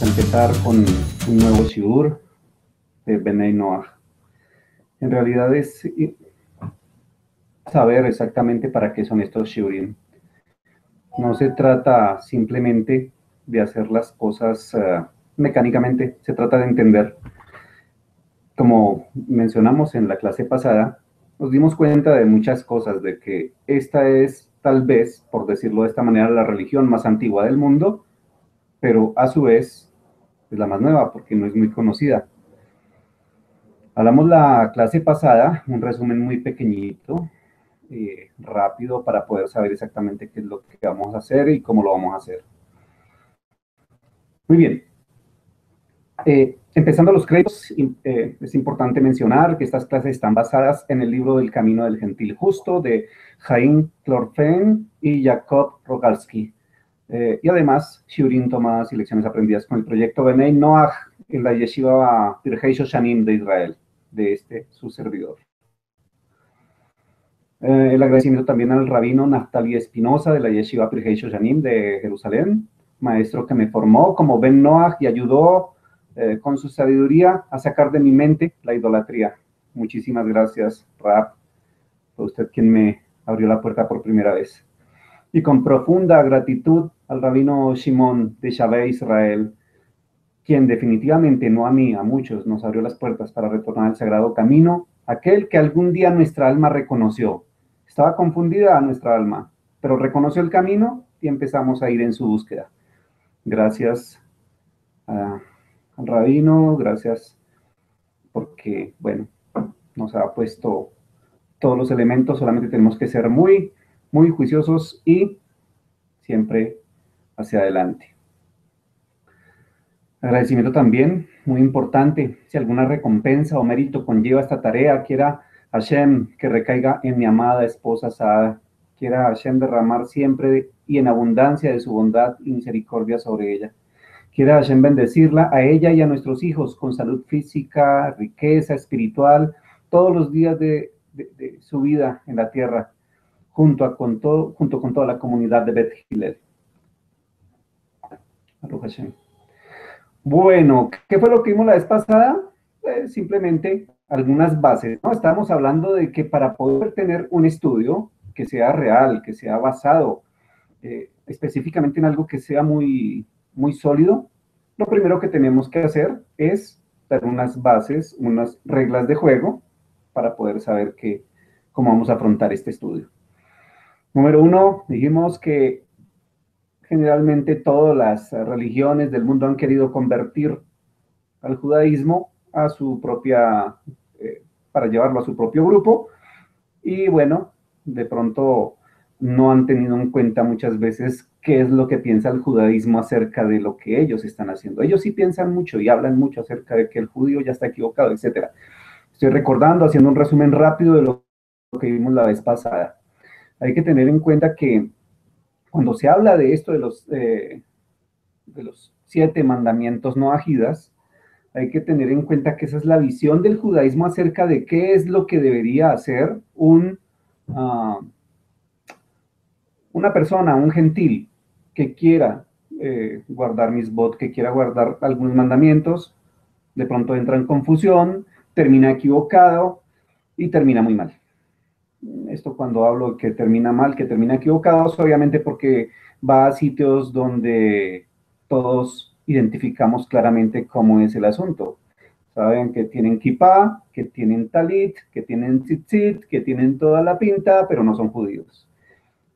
a empezar con un nuevo shiur de Benei Noach. En realidad es saber exactamente para qué son estos shiurim. No se trata simplemente de hacer las cosas mecánicamente, se trata de entender. Como mencionamos en la clase pasada, nos dimos cuenta de muchas cosas, de que esta es tal vez, por decirlo de esta manera, la religión más antigua del mundo, pero a su vez es la más nueva porque no es muy conocida. Hablamos la clase pasada, un resumen muy pequeñito, rápido, para poder saber exactamente qué es lo que vamos a hacer y cómo lo vamos a hacer. Muy bien. Empezando los créditos, es importante mencionar que estas clases están basadas en el libro del Camino del Gentil Justo de Chaim Clorfen y Jacob Rogalski. Y además, shiurim tomadas y lecciones aprendidas con el proyecto Benei Noach en la Yeshiva Pirkei Shoshanim de Israel, de su servidor. El agradecimiento también al rabino Naftali Espinosa de la Yeshiva Pirkei Shoshanim de Jerusalén, maestro que me formó como Ben Noach y ayudó con su sabiduría a sacar de mi mente la idolatría. Muchísimas gracias, Rab. Fue usted quien me abrió la puerta por primera vez. Y con profunda gratitud al rabino Shimon de Shabbat Israel, quien definitivamente, no a mí, a muchos, nos abrió las puertas para retornar al sagrado camino, aquel que algún día nuestra alma reconoció. Estaba confundida nuestra alma, pero reconoció el camino y empezamos a ir en su búsqueda. Gracias al rabino, gracias porque, bueno, nos ha puesto todos los elementos, solamente tenemos que ser muy, muy juiciosos y siempre hacia adelante. Agradecimiento también, muy importante, si alguna recompensa o mérito conlleva esta tarea, quiera Hashem que recaiga en mi amada esposa Sara, quiera Hashem derramar siempre y en abundancia de su bondad y misericordia sobre ella. Quiera Hashem bendecirla a ella y a nuestros hijos con salud física, riqueza espiritual, todos los días de su vida en la tierra, junto con toda la comunidad de Beth Hillel. Baruch Hashem. Bueno, ¿qué fue lo que vimos la vez pasada? Simplemente algunas bases, ¿no? Estábamos hablando de que para poder tener un estudio que sea real, que sea basado específicamente en algo que sea muy, muy sólido, lo primero que tenemos que hacer es dar unas bases, unas reglas de juego para poder saber cómo vamos a afrontar este estudio. Número uno, dijimos que generalmente todas las religiones del mundo han querido convertir al judaísmo a su propia, para llevarlo a su propio grupo, y bueno, de pronto no han tenido en cuenta muchas veces qué es lo que piensa el judaísmo acerca de lo que ellos están haciendo. Ellos sí piensan mucho y hablan mucho acerca de que el judío ya está equivocado, etc. Estoy recordando, haciendo un resumen rápido de lo que vimos la vez pasada. Hay que tener en cuenta que cuando se habla de esto de los 7 mandamientos no ajidas, hay que tener en cuenta que esa es la visión del judaísmo acerca de qué es lo que debería hacer una persona, un gentil, que quiera guardar misbot, que quiera guardar algunos mandamientos, de pronto entra en confusión, termina equivocado y termina muy mal. Esto cuando hablo de que termina mal, que termina equivocado, es obviamente porque va a sitios donde todos identificamos claramente cómo es el asunto. Saben que tienen kippah, que tienen talit, que tienen tzitzit, que tienen toda la pinta, pero no son judíos.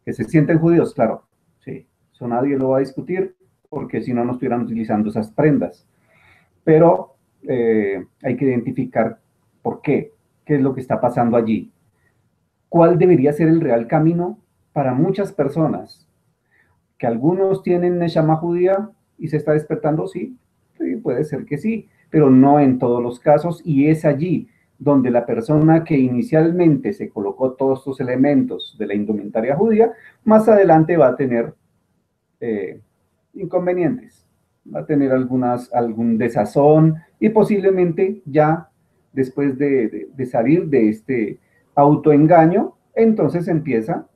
Que se sienten judíos, claro, sí, eso nadie lo va a discutir, porque si no, no estuvieran utilizando esas prendas. Pero hay que identificar por qué es lo que está pasando allí. ¿Cuál debería ser el real camino para muchas personas? Que algunos tienen neshama judía y se está despertando, sí, puede ser que sí, pero no en todos los casos, y es allí donde la persona que inicialmente se colocó todos estos elementos de la indumentaria judía, más adelante va a tener inconvenientes, va a tener algún desazón, y posiblemente ya después de salir de este autoengaño, entonces empieza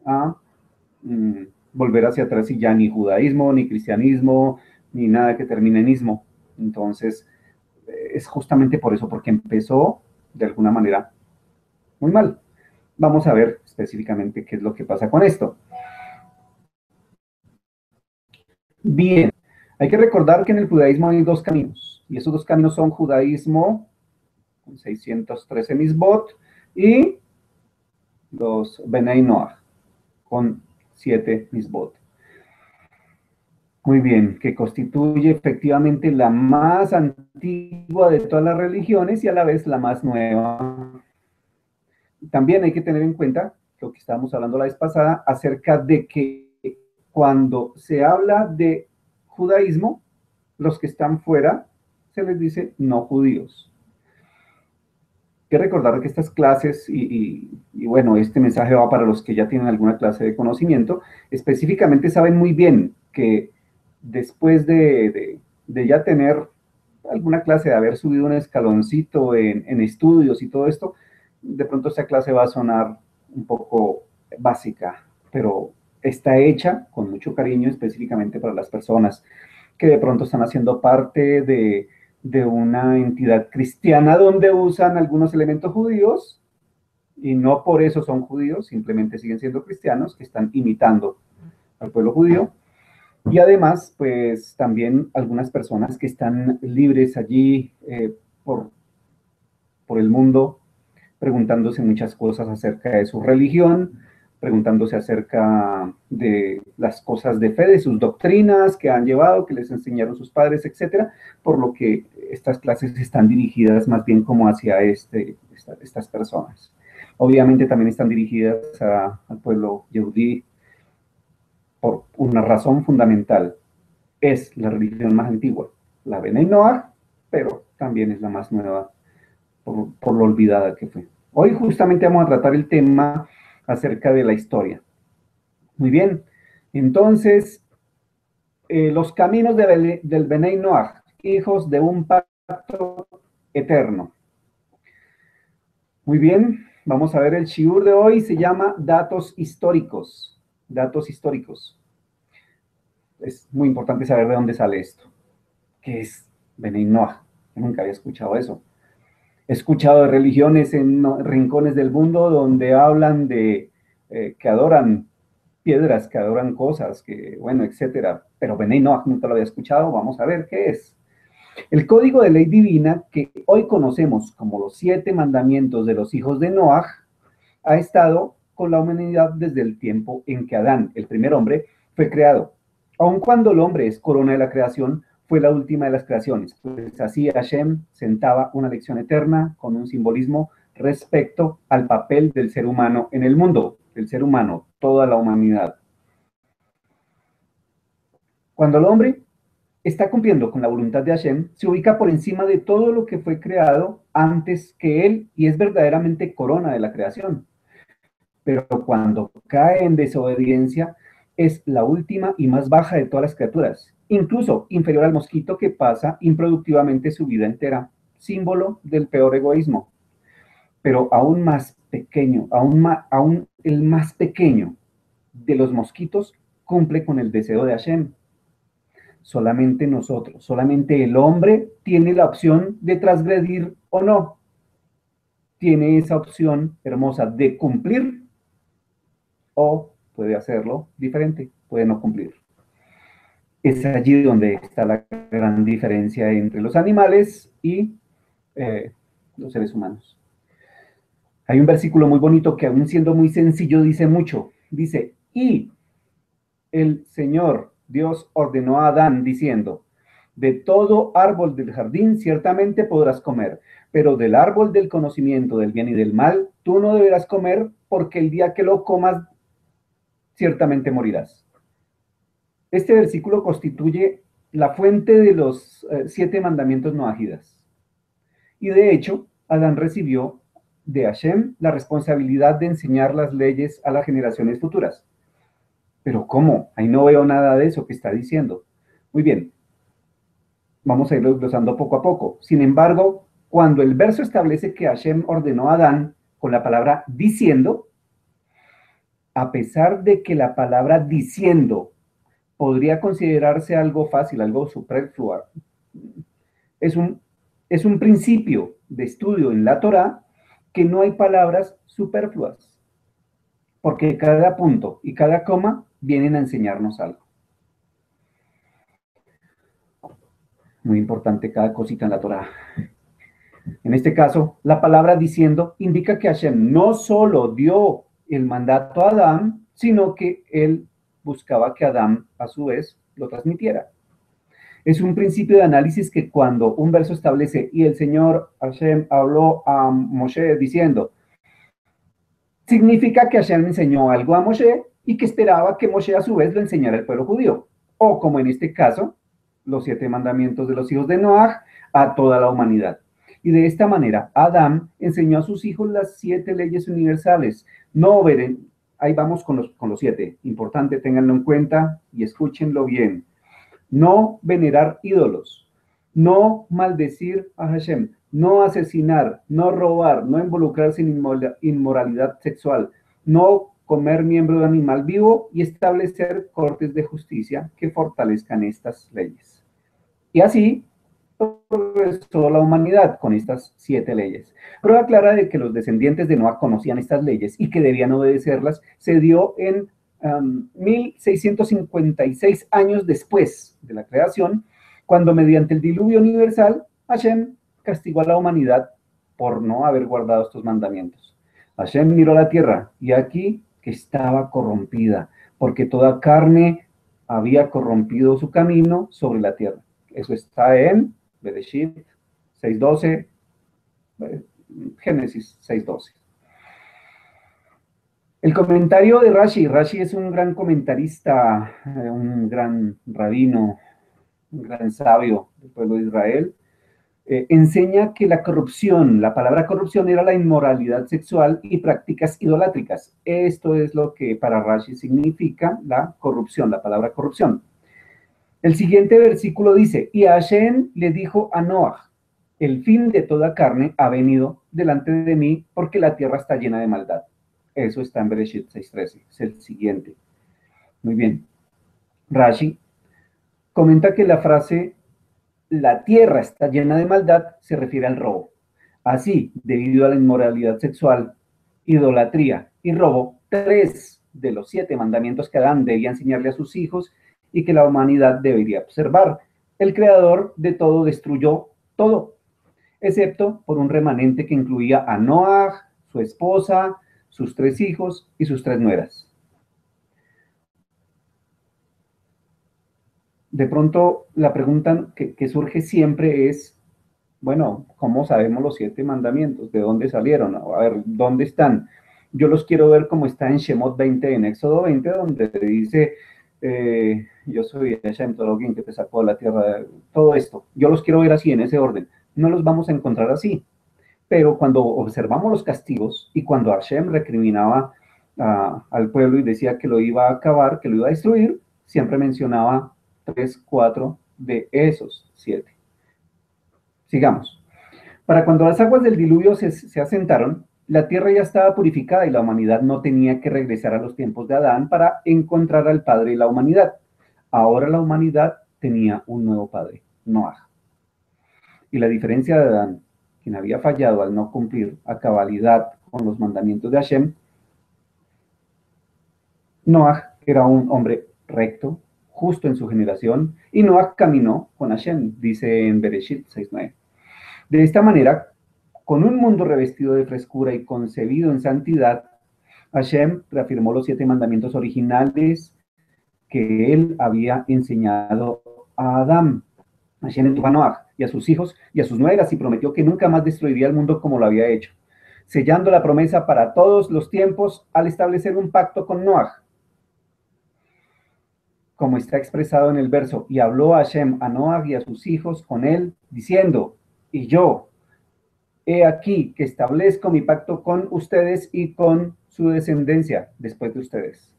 a volver hacia atrás y ya ni judaísmo, ni cristianismo, ni nada que termine en ismo. Entonces, es justamente por eso, porque empezó de alguna manera muy mal. Vamos a ver específicamente qué es lo que pasa con esto. Bien, hay que recordar que en el judaísmo hay dos caminos, y esos dos caminos son judaísmo con 613 misbot y los Benei Noach con 7 misbot. Muy bien, que constituye efectivamente la más antigua de todas las religiones y a la vez la más nueva. También hay que tener en cuenta lo que estábamos hablando la vez pasada acerca de que cuando se habla de judaísmo, los que están fuera se les dice no judíos. Hay que recordar que estas clases, bueno, este mensaje va para los que ya tienen alguna clase de conocimiento, específicamente saben muy bien que después de ya tener alguna clase, de haber subido un escaloncito en estudios y todo esto, de pronto esta clase va a sonar un poco básica, pero está hecha con mucho cariño específicamente para las personas que de pronto están haciendo parte de una entidad cristiana donde usan algunos elementos judíos y no por eso son judíos, simplemente siguen siendo cristianos que están imitando al pueblo judío. Y además, pues también algunas personas que están libres allí por, por el mundo, preguntándose muchas cosas acerca de su religión, preguntándose acerca de las cosas de fe, de sus doctrinas que han llevado, que les enseñaron sus padres, etcétera, por lo que estas clases están dirigidas más bien como hacia estas personas. Obviamente también están dirigidas al pueblo yehudí por una razón fundamental. Es la religión más antigua, la Benei Noach, pero también es la más nueva por lo olvidada que fue. Hoy justamente vamos a tratar el tema acerca de la historia. Muy bien, entonces, los caminos del Benei Noach, hijos de un pacto eterno. Muy bien, vamos a ver el shiur de hoy, se llama datos históricos. Datos históricos. Es muy importante saber de dónde sale esto. ¿Qué es Benei Noach? Yo nunca había escuchado eso. He escuchado de religiones en rincones del mundo donde hablan de que adoran piedras, que adoran cosas, que bueno, etcétera. Pero Benei Noach nunca lo había escuchado. Vamos a ver qué es. El código de ley divina que hoy conocemos como los 7 mandamientos de los hijos de Noach ha estado con la humanidad desde el tiempo en que Adán, el primer hombre, fue creado. Aun cuando el hombre es corona de la creación, fue la última de las creaciones, pues así Hashem sentaba una lección eterna con un simbolismo respecto al papel del ser humano en el mundo, del ser humano, toda la humanidad. Cuando el hombre está cumpliendo con la voluntad de Hashem, se ubica por encima de todo lo que fue creado antes que él y es verdaderamente corona de la creación. Pero cuando cae en desobediencia, es la última y más baja de todas las criaturas, incluso inferior al mosquito que pasa improductivamente su vida entera, símbolo del peor egoísmo. Pero aún más pequeño, aún el más pequeño de los mosquitos cumple con el deseo de Hashem. Solamente nosotros, solamente el hombre tiene la opción de transgredir o no. Tiene esa opción hermosa de cumplir o puede hacerlo diferente, puede no cumplir. Es allí donde está la gran diferencia entre los animales y los seres humanos. Hay un versículo muy bonito que aún siendo muy sencillo dice mucho. Dice, y el Señor Dios ordenó a Adán diciendo, de todo árbol del jardín ciertamente podrás comer, pero del árbol del conocimiento del bien y del mal tú no deberás comer porque el día que lo comas ciertamente morirás. Este versículo constituye la fuente de los 7 mandamientos noajidas. Y de hecho, Adán recibió de Hashem la responsabilidad de enseñar las leyes a las generaciones futuras. Pero ¿cómo? Ahí no veo nada de eso que está diciendo. Muy bien, vamos a irlo desglosando poco a poco. Sin embargo, cuando el verso establece que Hashem ordenó a Adán con la palabra diciendo, a pesar de que la palabra diciendo podría considerarse algo fácil, algo superfluo. Es un, es un principio de estudio en la Torá que no hay palabras superfluas, porque cada punto y cada coma vienen a enseñarnos algo. Muy importante cada cosita en la Torá. En este caso, la palabra diciendo indica que Hashem no solo dio el mandato a Adán, sino que él buscaba que Adán, a su vez, lo transmitiera. Es un principio de análisis que cuando un verso establece y el Señor Hashem habló a Moshe diciendo, significa que Hashem enseñó algo a Moshe y que esperaba que Moshe a su vez lo enseñara al pueblo judío. O como en este caso, los 7 mandamientos de los hijos de Noaj a toda la humanidad. Y de esta manera, Adán enseñó a sus hijos las 7 leyes universales. No veren, ahí vamos con los 7. Importante, ténganlo en cuenta y escúchenlo bien. No venerar ídolos, no maldecir a Hashem, no asesinar, no robar, no involucrarse en inmoralidad sexual, no comer miembro de animal vivo y establecer cortes de justicia que fortalezcan estas leyes. Y así toda la humanidad con estas 7 leyes. Prueba clara de que los descendientes de Noah conocían estas leyes y que debían obedecerlas se dio en 1656 años después de la creación, cuando mediante el diluvio universal, Hashem castigó a la humanidad por no haber guardado estos mandamientos. Hashem miró la tierra y aquí que estaba corrompida, porque toda carne había corrompido su camino sobre la tierra. Eso está en Bereshit 6.12, Génesis 6.12. El comentario de Rashi. Rashi es un gran comentarista, un gran rabino, un gran sabio del pueblo de Israel. Enseña que la corrupción, la palabra corrupción era la inmoralidad sexual y prácticas idolátricas. Esto es lo que para Rashi significa la corrupción, la palabra corrupción. El siguiente versículo dice, y Hashem le dijo a Noah, el fin de toda carne ha venido delante de mí porque la tierra está llena de maldad. Eso está en Bereshit 6.13, es el siguiente. Muy bien. Rashi comenta que la frase la tierra está llena de maldad se refiere al robo. Así, debido a la inmoralidad sexual, idolatría y robo, 3 de los 7 mandamientos que Adán debía enseñarle a sus hijos y que la humanidad debería observar. El creador de todo destruyó todo, excepto por un remanente que incluía a Noah, su esposa, sus 3 hijos y sus 3 nueras. De pronto, la pregunta que surge siempre es, bueno, ¿cómo sabemos los 7 mandamientos? ¿De dónde salieron? A ver, ¿dónde están? Yo los quiero ver como está en Shemot 20, en Éxodo 20, donde dice, yo soy Hashem, todo alguien que te sacó de la tierra, todo esto. Yo los quiero ver así, en ese orden. No los vamos a encontrar así. Pero cuando observamos los castigos y cuando Hashem recriminaba al pueblo y decía que lo iba a acabar, que lo iba a destruir, siempre mencionaba 3, 4 de esos 7. Sigamos. Para cuando las aguas del diluvio se asentaron, la tierra ya estaba purificada y la humanidad no tenía que regresar a los tiempos de Adán para encontrar al padre de la humanidad. Ahora la humanidad tenía un nuevo padre, Noah. Y la diferencia de Adán, quien había fallado al no cumplir a cabalidad con los mandamientos de Hashem, Noah era un hombre recto, justo en su generación, y Noah caminó con Hashem, dice en Bereshit 6.9. De esta manera, con un mundo revestido de frescura y concebido en santidad, Hashem reafirmó los 7 mandamientos originales que él había enseñado a Adán. Hashem entuvo a Noah y a sus hijos y a sus nueras y prometió que nunca más destruiría el mundo como lo había hecho, sellando la promesa para todos los tiempos al establecer un pacto con Noah. Como está expresado en el verso, y habló Hashem a Noah y a sus hijos con él, diciendo, y yo, he aquí que establezco mi pacto con ustedes y con su descendencia después de ustedes.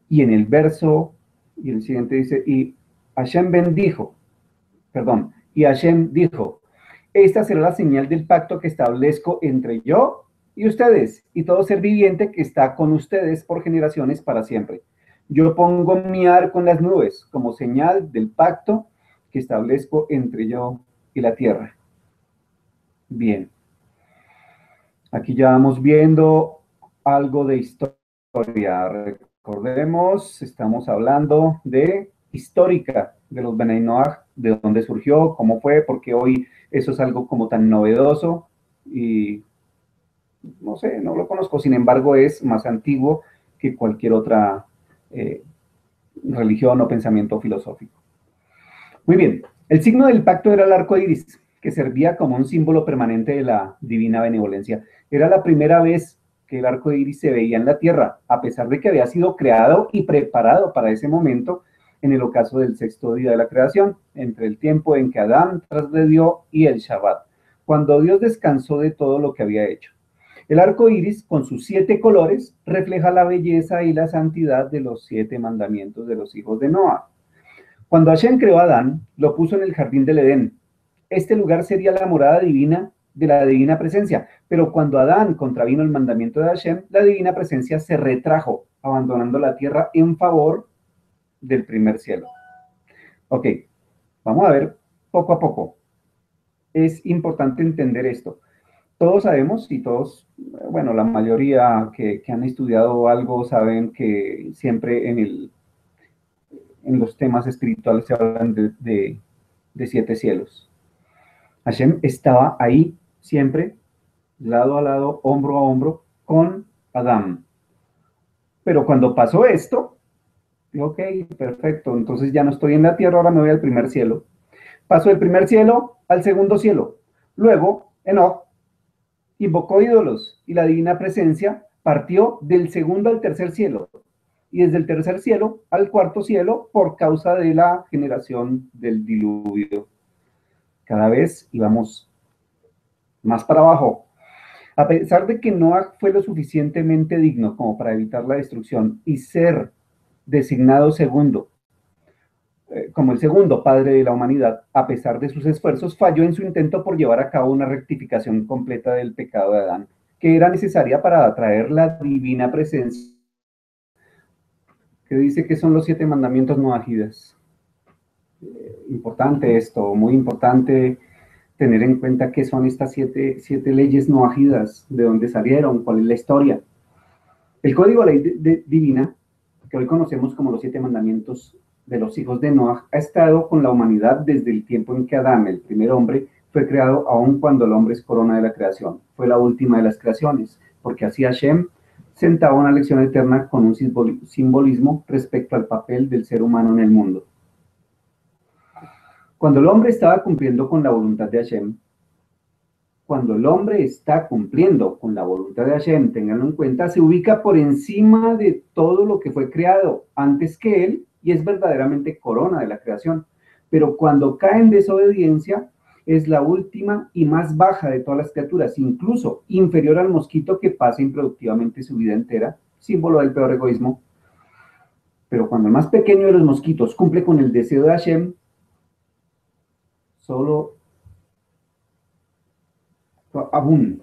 Y en el verso, y el siguiente dice, y Hashem dijo, esta será la señal del pacto que establezco entre yo y ustedes, y todo ser viviente que está con ustedes por generaciones para siempre. Yo pongo mi arco en las nubes como señal del pacto que establezco entre yo y la tierra. Bien, aquí ya vamos viendo algo de historia. Recordemos, estamos hablando de histórica de los Benay Noach, de dónde surgió, cómo fue, porque hoy eso es algo como tan novedoso y no sé, no lo conozco, sin embargo es más antiguo que cualquier otra eh, religión o pensamiento filosófico. Muy bien, el signo del pacto era el arco iris, que servía como un símbolo permanente de la divina benevolencia. Era la primera vez que el arco iris se veía en la tierra, a pesar de que había sido creado y preparado para ese momento en el ocaso del sexto día de la creación, entre el tiempo en que Adán transgredió y el Shabbat, cuando Dios descansó de todo lo que había hecho. El arco iris, con sus 7 colores, refleja la belleza y la santidad de los 7 mandamientos de los hijos de Noah. Cuando Hashem creó a Adán, lo puso en el jardín del Edén. Este lugar sería la morada divina de la divina presencia, pero cuando Adán contravino el mandamiento de Hashem, la divina presencia se retrajo, abandonando la tierra en favor del primer cielo. Ok, vamos a ver poco a poco. Es importante entender esto. Todos sabemos y todos, bueno, la mayoría que han estudiado algo saben que siempre en los temas espirituales se hablan de 7 cielos. Hashem estaba ahí siempre, lado a lado, hombro a hombro, con Adán. Pero cuando pasó esto, ok, perfecto, entonces ya no estoy en la tierra, ahora me voy al primer cielo. Paso del primer cielo al segundo cielo. Luego, Enoch invocó ídolos y la divina presencia partió del segundo al tercer cielo y desde el tercer cielo al cuarto cielo por causa de la generación del diluvio. Cada vez íbamos más para abajo. A pesar de que Noah fue lo suficientemente digno como para evitar la destrucción y ser designado segundo, como el segundo padre de la humanidad, a pesar de sus esfuerzos, falló en su intento por llevar a cabo una rectificación completa del pecado de Adán, que era necesaria para atraer la divina presencia, que dice que son los 7 mandamientos noahidas. Importante esto, muy importante tener en cuenta qué son estas 7 leyes noahidas, de dónde salieron, cuál es la historia. El código de ley divina, que hoy conocemos como los 7 mandamientos de los hijos de Noah, ha estado con la humanidad desde el tiempo en que Adán, el primer hombre, fue creado, aun cuando el hombre es corona de la creación. Fue la última de las creaciones, porque así Hashem sentaba una lección eterna con un simbolismo respecto al papel del ser humano en el mundo. Cuando el hombre estaba cumpliendo con la voluntad de Hashem, cuando el hombre está cumpliendo con la voluntad de Hashem, tenganlo en cuenta, se ubica por encima de todo lo que fue creado antes que él y es verdaderamente corona de la creación. Pero cuando cae en desobediencia, es la última y más baja de todas las criaturas, incluso inferior al mosquito que pasa improductivamente su vida entera, símbolo del peor egoísmo. Pero cuando el más pequeño de los mosquitos cumple con el deseo de Hashem, solo aún,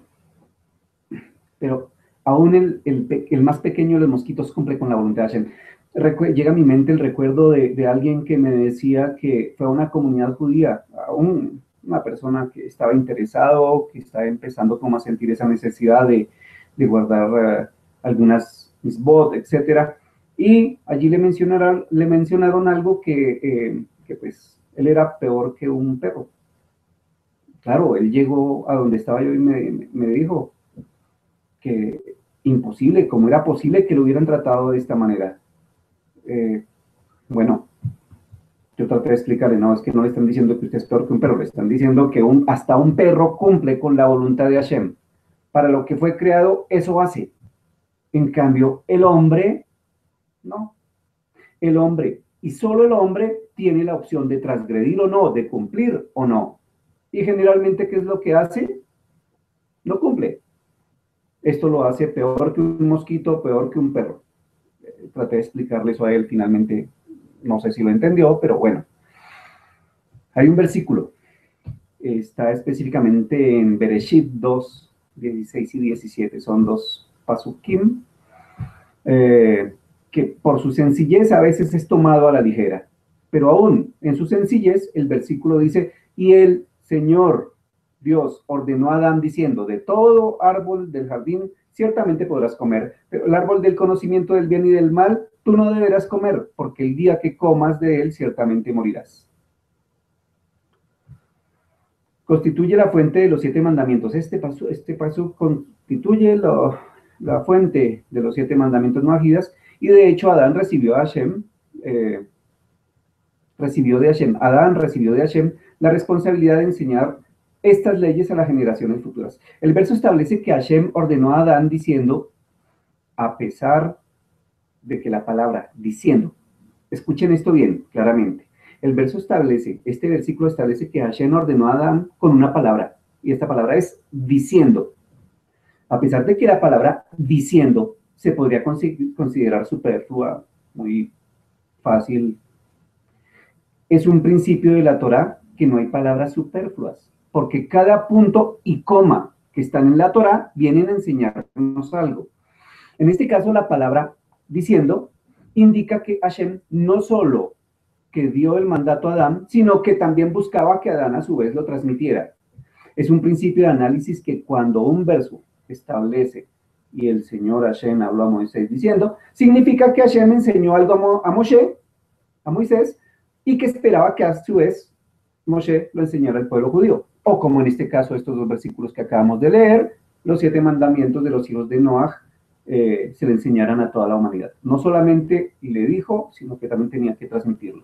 pero aún el más pequeño de los mosquitos cumple con la voluntad de Hashem. Llega a mi mente el recuerdo de alguien que me decía que fue a una comunidad judía, una persona que estaba interesado, que estaba empezando como a sentir esa necesidad de guardar algunas misbot, etcétera. Y allí le mencionaron algo que pues él era peor que un perro. Claro, él llegó a donde estaba yo y me dijo que imposible, cómo era posible que lo hubieran tratado de esta manera. Eh, bueno, yo traté de explicarle, no, es que no le están diciendo que usted es peor que un perro, le están diciendo que hasta un perro cumple con la voluntad de Hashem. Para lo que fue creado, eso hace. En cambio, el hombre, no. El hombre, y solo el hombre, tiene la opción de transgredir o no, de cumplir o no. Y generalmente, ¿qué es lo que hace? No cumple. Esto lo hace peor que un mosquito, peor que un perro. Traté de explicarle eso a él, finalmente no sé si lo entendió, pero bueno. Hay un versículo, está específicamente en Bereshit 2, 16 y 17, son 2 pasukim, que por su sencillez a veces es tomado a la ligera. Pero aún en su sencillez, el versículo dice, y el Señor Dios ordenó a Adán diciendo, de todo árbol del jardín ciertamente podrás comer, pero el árbol del conocimiento del bien y del mal tú no deberás comer, porque el día que comas de él ciertamente morirás. Constituye la fuente de los 7 mandamientos. Este paso constituye la fuente de los 7 mandamientos noajidas, y de hecho Adán recibió de Hashem la responsabilidad de enseñar estas leyes a las generaciones futuras. El verso establece que Hashem ordenó a Adán diciendo, a pesar de que la palabra diciendo, escuchen esto bien, claramente, este versículo establece que Hashem ordenó a Adán con una palabra, y esta palabra es diciendo. A pesar de que la palabra diciendo se podría considerar superflua, muy fácil, es un principio de la Torá que no hay palabras superfluas, porque cada punto y coma que están en la Torá vienen a enseñarnos algo. En este caso, la palabra diciendo indica que Hashem no solo que dio el mandato a Adán, sino que también buscaba que Adán a su vez lo transmitiera. Es un principio de análisis que cuando un verso establece y el Señor Hashem habló a Moisés diciendo, significa que Hashem enseñó algo a Moisés, y que esperaba que a su vez Moshe lo enseñara al pueblo judío. O como en este caso estos 2 versículos que acabamos de leer, los 7 mandamientos de los hijos de Noaj se le enseñaran a toda la humanidad. No solamente le dijo, sino que también tenía que transmitirlo.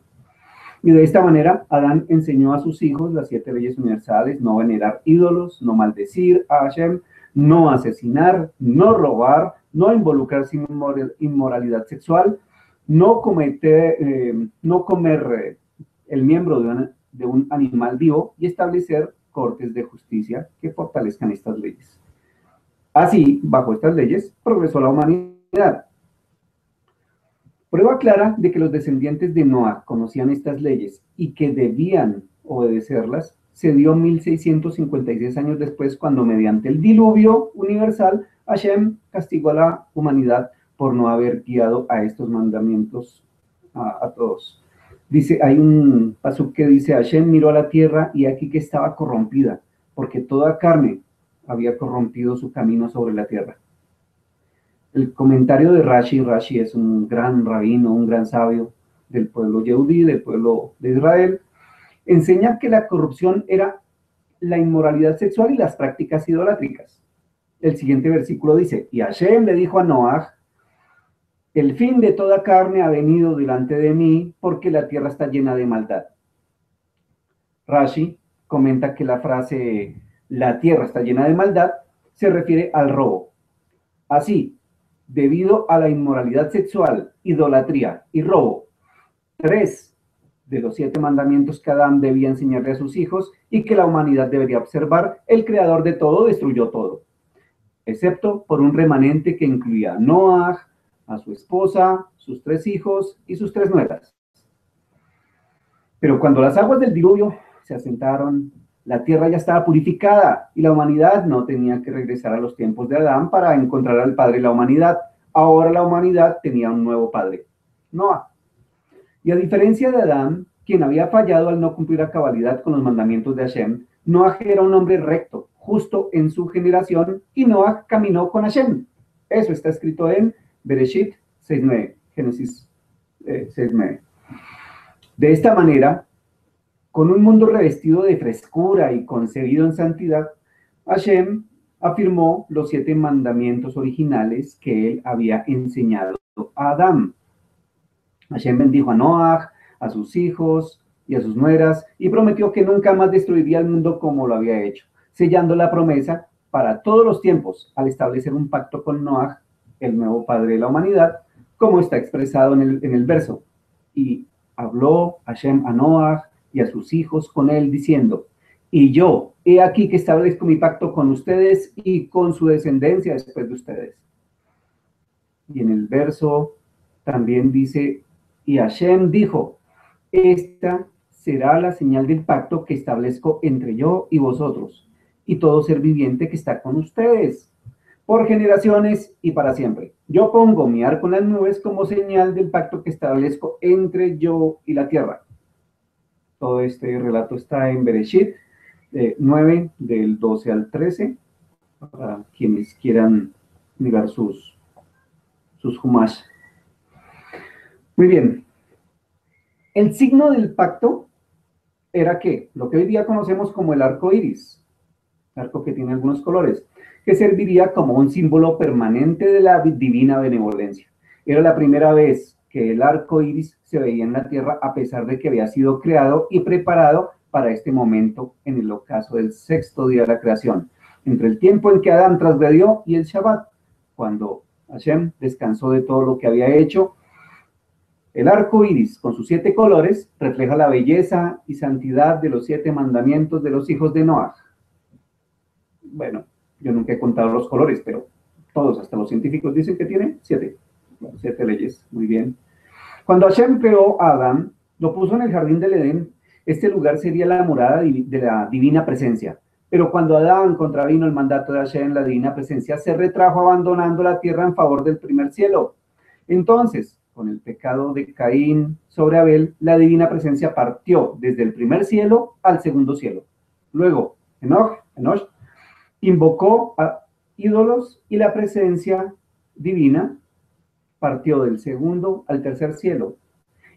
Y de esta manera, Adán enseñó a sus hijos las 7 leyes universales: no venerar ídolos, no maldecir a Hashem, no asesinar, no robar, no involucrarse en inmoralidad sexual, no comer el miembro de un animal vivo, y establecer cortes de justicia que fortalezcan estas leyes. Así, bajo estas leyes, progresó la humanidad. Prueba clara de que los descendientes de Noah conocían estas leyes y que debían obedecerlas se dio 1656 años después, cuando mediante el diluvio universal Hashem castigó a la humanidad por no haber guiado a estos mandamientos a todos. Dice, hay un pasuk que dice, Hashem miró a la tierra y aquí que estaba corrompida, porque toda carne había corrompido su camino sobre la tierra. El comentario de Rashi es un gran rabino, un gran sabio del pueblo Yehudí, del pueblo de Israel, enseña que la corrupción era la inmoralidad sexual y las prácticas idolátricas. El siguiente versículo dice, y Hashem le dijo a Noaj, el fin de toda carne ha venido delante de mí, porque la tierra está llena de maldad. Rashi comenta que la frase, la tierra está llena de maldad, se refiere al robo. Así, debido a la inmoralidad sexual, idolatría y robo, 3 de los 7 mandamientos que Adán debía enseñarle a sus hijos y que la humanidad debería observar, el creador de todo destruyó todo, excepto por un remanente que incluía a Noaj, a su esposa, sus 3 hijos y sus 3 nueras. Pero cuando las aguas del diluvio se asentaron, la tierra ya estaba purificada y la humanidad no tenía que regresar a los tiempos de Adán para encontrar al padre de la humanidad. Ahora la humanidad tenía un nuevo padre, Noah. Y a diferencia de Adán, quien había fallado al no cumplir a cabalidad con los mandamientos de Hashem, Noah era un hombre recto, justo en su generación, y Noah caminó con Hashem. Eso está escrito en Bereshit 6.9, Génesis 6.9. De esta manera, con un mundo revestido de frescura y concebido en santidad, Hashem afirmó los 7 mandamientos originales que él había enseñado a Adán. Hashem bendijo a Noaj, a sus hijos y a sus nueras, y prometió que nunca más destruiría el mundo como lo había hecho, sellando la promesa para todos los tiempos al establecer un pacto con Noaj, el nuevo padre de la humanidad, como está expresado en el verso. Y habló Hashem a Noaj y a sus hijos con él, diciendo, y yo, he aquí que establezco mi pacto con ustedes y con su descendencia después de ustedes. Y en el verso también dice, y Hashem dijo, esta será la señal del pacto que establezco entre yo y vosotros, y todo ser viviente que está con ustedes. por generaciones y para siempre. Yo pongo mi arco en las nubes como señal del pacto que establezco entre yo y la tierra. Todo este relato está en Bereshit 9, del 12 al 13, para quienes quieran mirar sus Humash. Muy bien. El signo del pacto era que lo que hoy día conocemos como el arco iris, arco que tiene algunos colores, que serviría como un símbolo permanente de la divina benevolencia. Era la primera vez que el arco iris se veía en la tierra, a pesar de que había sido creado y preparado para este momento en el ocaso del sexto día de la creación, entre el tiempo en que Adán transgredió y el Shabbat, cuando Hashem descansó de todo lo que había hecho. El arco iris, con sus 7 colores, refleja la belleza y santidad de los 7 mandamientos de los hijos de Noah. Bueno, yo nunca he contado los colores, pero todos, hasta los científicos, dicen que tiene 7. Bueno, 7 leyes, muy bien. Cuando Hashem creó a Adán, lo puso en el jardín del Edén. Este lugar sería la morada de la divina presencia. Pero cuando Adán contravino el mandato de Hashem, la divina presencia se retrajo abandonando la tierra en favor del primer cielo. Entonces, con el pecado de Caín sobre Abel, la divina presencia partió desde el primer cielo al segundo cielo. Luego, Enoch invocó a ídolos y la presencia divina partió del segundo al tercer cielo.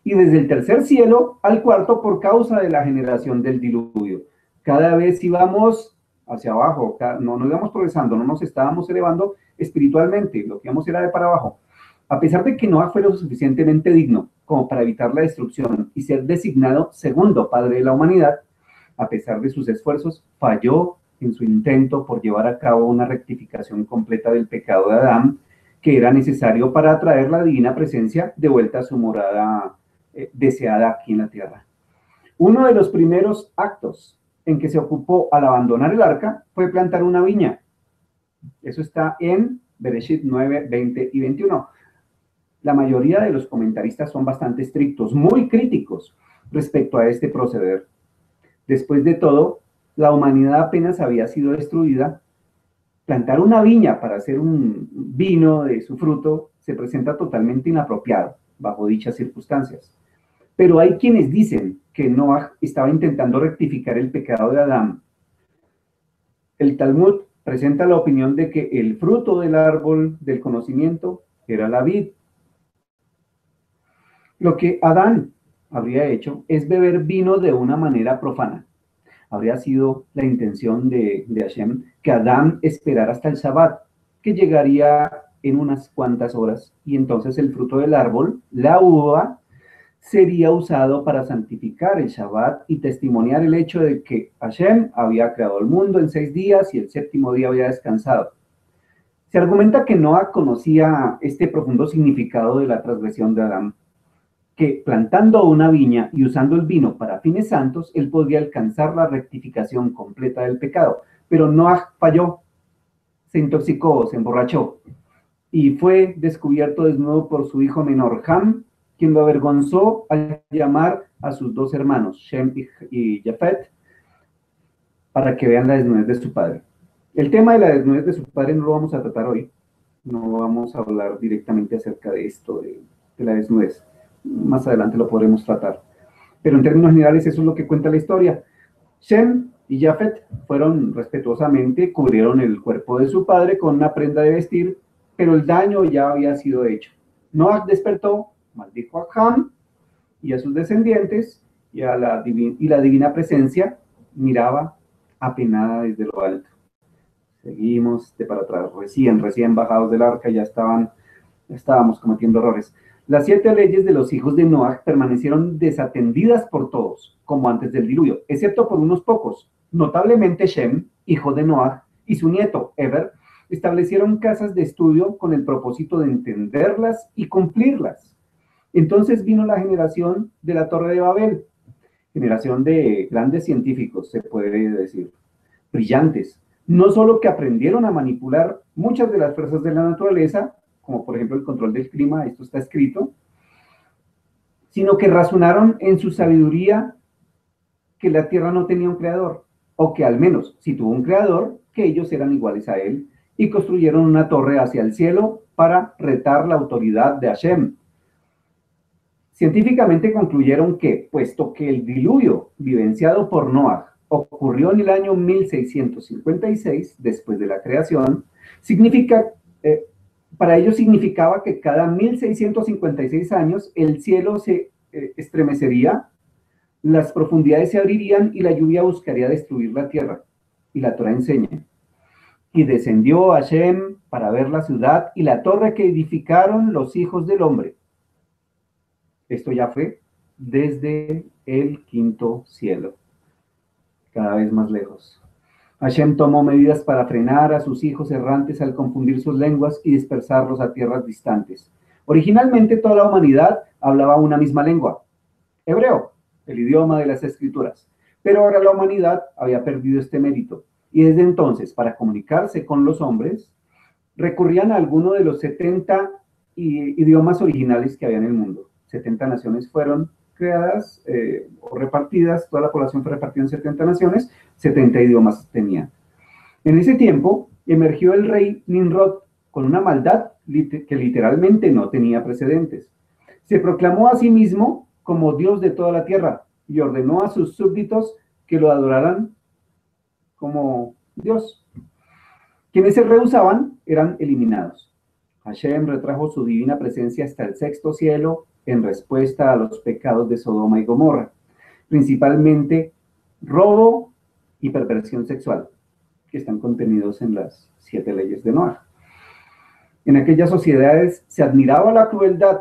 Y desde el tercer cielo al cuarto por causa de la generación del diluvio. Cada vez íbamos hacia abajo, no íbamos progresando, no nos estábamos elevando espiritualmente, lo que íbamos era de para abajo. A pesar de que Noah fue lo suficientemente digno como para evitar la destrucción y ser designado segundo padre de la humanidad, a pesar de sus esfuerzos, falló en su intento por llevar a cabo una rectificación completa del pecado de Adán, que era necesario para atraer la divina presencia de vuelta a su morada deseada aquí en la tierra. Uno de los primeros actos en que se ocupó al abandonar el arca fue plantar una viña. Eso está en Bereshit 9, 20 y 21. La mayoría de los comentaristas son bastante estrictos, muy críticos respecto a este proceder. Después de todo, la humanidad apenas había sido destruida. Plantar una viña para hacer un vino de su fruto se presenta totalmente inapropiado bajo dichas circunstancias. Pero hay quienes dicen que Noah estaba intentando rectificar el pecado de Adán. El Talmud presenta la opinión de que el fruto del árbol del conocimiento era la vid. Lo que Adán habría hecho es beber vino de una manera profana. Habría sido la intención de Hashem que Adán esperara hasta el Shabbat, que llegaría en unas cuantas horas, y entonces el fruto del árbol, la uva, sería usado para santificar el Shabbat y testimoniar el hecho de que Hashem había creado el mundo en 6 días y el séptimo día había descansado. Se argumenta que Noah conocía este profundo significado de la transgresión de Adán, que plantando una viña y usando el vino para fines santos, él podría alcanzar la rectificación completa del pecado. Pero Noah falló, se intoxicó, se emborrachó, y fue descubierto desnudo por su hijo menor, Ham, quien lo avergonzó al llamar a sus 2 hermanos, Shem y Jafet, para que vean la desnudez de su padre. El tema de la desnudez de su padre no lo vamos a tratar hoy. No vamos a hablar directamente acerca de esto, de la desnudez. Más adelante lo podremos tratar. Pero en términos generales eso es lo que cuenta la historia. Shem y Jafet fueron respetuosamente, cubrieron el cuerpo de su padre con una prenda de vestir, pero el daño ya había sido hecho. Noah despertó, maldijo a Ham y a sus descendientes, y la divina presencia miraba apenada desde lo alto. Seguimos de para atrás, recién bajados del arca, ya estábamos cometiendo errores. Las 7 leyes de los hijos de Noah permanecieron desatendidas por todos, como antes del diluvio, excepto por unos pocos. Notablemente Shem, hijo de Noah, y su nieto, Eber, establecieron casas de estudio con el propósito de entenderlas y cumplirlas. Entonces vino la generación de la Torre de Babel, generación de grandes científicos, se puede decir, brillantes, no solo que aprendieron a manipular muchas de las fuerzas de la naturaleza, como por ejemplo el control del clima, esto está escrito, sino que razonaron en su sabiduría que la tierra no tenía un creador, o que al menos, si tuvo un creador, que ellos eran iguales a él, y construyeron una torre hacia el cielo para retar la autoridad de Hashem. Científicamente concluyeron que, puesto que el diluvio vivenciado por Noah ocurrió en el año 1656, después de la creación, eh, para ellos significaba que cada 1656 años el cielo se estremecería, las profundidades se abrirían y la lluvia buscaría destruir la tierra. Y la Torah enseña: y descendió Hashem para ver la ciudad y la torre que edificaron los hijos del hombre. Esto ya fue desde el quinto cielo, cada vez más lejos. Hashem tomó medidas para frenar a sus hijos errantes al confundir sus lenguas y dispersarlos a tierras distantes. Originalmente toda la humanidad hablaba una misma lengua, hebreo, el idioma de las escrituras. Pero ahora la humanidad había perdido este mérito y desde entonces, para comunicarse con los hombres, recurrían a alguno de los 70 idiomas originales que había en el mundo. 70 naciones fueron creadas o repartidas, toda la población fue repartida en 70 naciones, 70 idiomas tenían. En ese tiempo emergió el rey Nimrod con una maldad que literalmente no tenía precedentes. Se proclamó a sí mismo como Dios de toda la tierra y ordenó a sus súbditos que lo adoraran como Dios. Quienes se rehusaban eran eliminados. Hashem retrajo su divina presencia hasta el sexto cielo en respuesta a los pecados de Sodoma y Gomorra, principalmente robo y perversión sexual, que están contenidos en las 7 leyes de Noah. En aquellas sociedades se admiraba la crueldad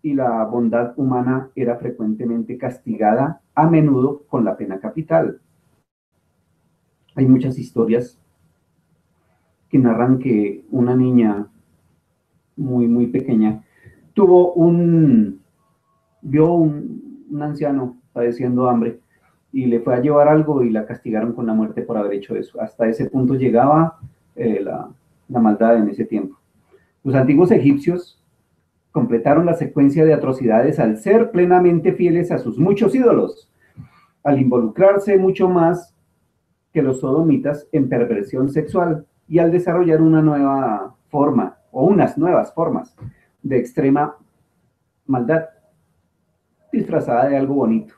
y la bondad humana era frecuentemente castigada, a menudo con la pena capital. Hay muchas historias que narran que una niña muy pequeña vio un anciano padeciendo hambre y le fue a llevar algo y la castigaron con la muerte por haber hecho eso. Hasta ese punto llegaba la maldad en ese tiempo. Los antiguos egipcios completaron la secuencia de atrocidades al ser plenamente fieles a sus muchos ídolos, al involucrarse mucho más que los sodomitas en perversión sexual y al desarrollar una nueva forma o unas nuevas formas de extrema maldad disfrazada de algo bonito.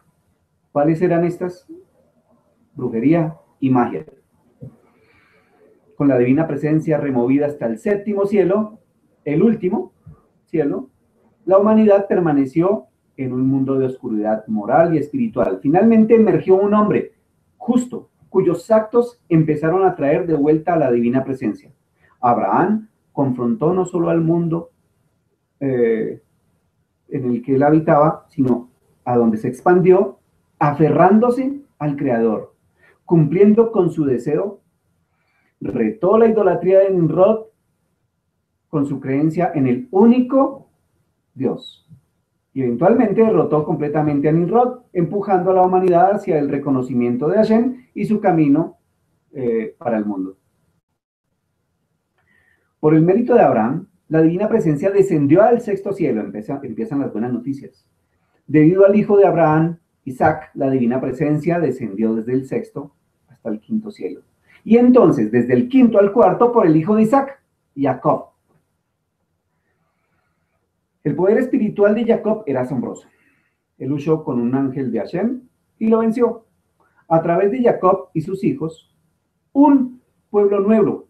¿Cuáles eran estas? Brujería y magia. Con la divina presencia removida hasta el séptimo cielo, el último cielo, la humanidad permaneció en un mundo de oscuridad moral y espiritual. Finalmente emergió un hombre justo, cuyos actos empezaron a traer de vuelta a la divina presencia. Abraham confrontó no solo al mundo en el que él habitaba, sino a donde se expandió, aferrándose al Creador, cumpliendo con su deseo, retó la idolatría de Nimrod con su creencia en el único Dios. Y eventualmente derrotó completamente a Nimrod, empujando a la humanidad hacia el reconocimiento de Hashem y su camino para el mundo. Por el mérito de Abraham, la divina presencia descendió al sexto cielo. Empiezan las buenas noticias. Debido al hijo de Abraham, Isaac, la divina presencia descendió desde el sexto hasta el quinto cielo. Y entonces, desde el quinto al cuarto, por el hijo de Isaac, Jacob. El poder espiritual de Jacob era asombroso. Él luchó con un ángel de Hashem y lo venció. A través de Jacob y sus hijos, un pueblo nuevo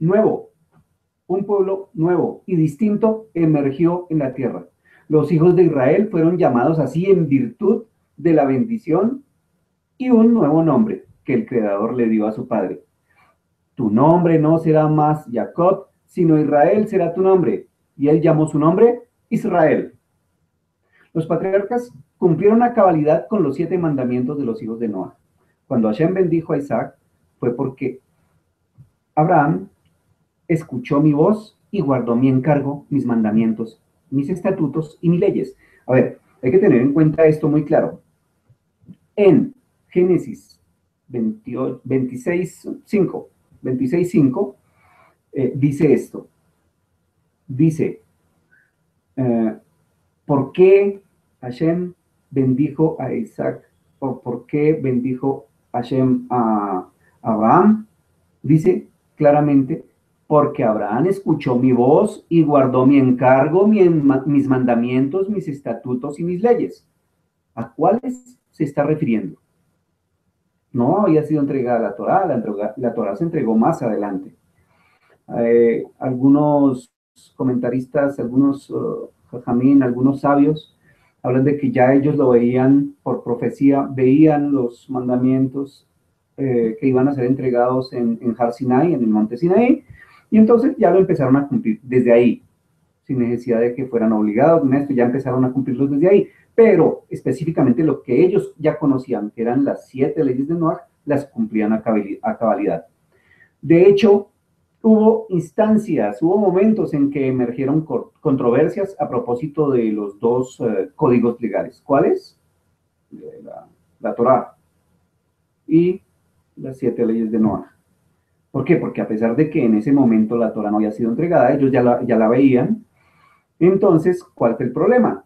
y distinto emergió en la tierra. Los hijos de Israel fueron llamados así en virtud de la bendición y un nuevo nombre que el Creador le dio a su padre. Tu nombre no será más Jacob, sino Israel será tu nombre. Y él llamó su nombre Israel. Los patriarcas cumplieron a cabalidad con los 7 mandamientos de los hijos de Noah. Cuando Hashem bendijo a Isaac, fue porque Abraham escuchó mi voz y guardó mi encargo, mis mandamientos, mis estatutos y mis leyes. A ver, hay que tener en cuenta esto muy claro. En Génesis 26:5 dice esto. Dice, ¿por qué Hashem bendijo a Isaac? ¿O por qué bendijo Hashem a Abraham? Dice claramente, porque Abraham escuchó mi voz y guardó mi encargo, mis mandamientos, mis estatutos y mis leyes. ¿A cuáles se está refiriendo? No había sido entregada la Torá, la Torá se entregó más adelante. Algunos comentaristas, algunos jajamín, algunos sabios, hablan de que ya ellos lo veían por profecía, veían los mandamientos que iban a ser entregados en Har Sinai, en el monte Sinaí, y entonces ya lo empezaron a cumplir desde ahí, sin necesidad de que fueran obligados, esto ya empezaron a cumplirlos desde ahí, pero específicamente lo que ellos ya conocían, que eran las 7 leyes de Noah, las cumplían a cabalidad. De hecho, hubo instancias, hubo momentos en que emergieron controversias a propósito de los dos códigos legales. ¿Cuáles? La Torá y las 7 leyes de Noah. ¿Por qué? Porque a pesar de que en ese momento la Torá no había sido entregada, ellos ya la veían. Entonces, ¿cuál fue el problema?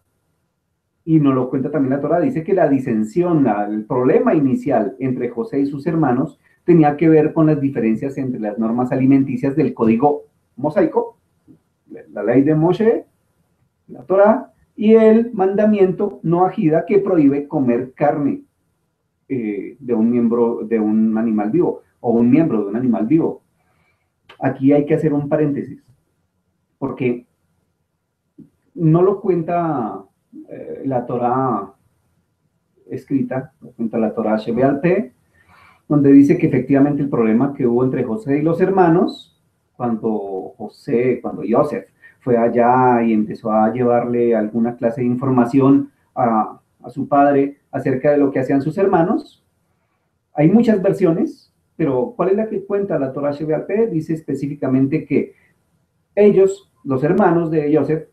Y nos lo cuenta también la Torá, dice que la disensión, el problema inicial entre José y sus hermanos tenía que ver con las diferencias entre las normas alimenticias del código mosaico, la ley de Moshe, la Torá, y el mandamiento no ajida que prohíbe comer carne de un miembro de un animal vivo o un miembro de un animal vivo. Aquí hay que hacer un paréntesis, porque no lo cuenta la Torá escrita, lo cuenta la Torá Shebeal Peh, donde dice que efectivamente el problema que hubo entre José y los hermanos, cuando Joseph fue allá y empezó a llevarle alguna clase de información a su padre acerca de lo que hacían sus hermanos, hay muchas versiones, pero ¿cuál es la que cuenta la Torá Shebeal Peh? Dice específicamente que ellos, los hermanos de Joseph,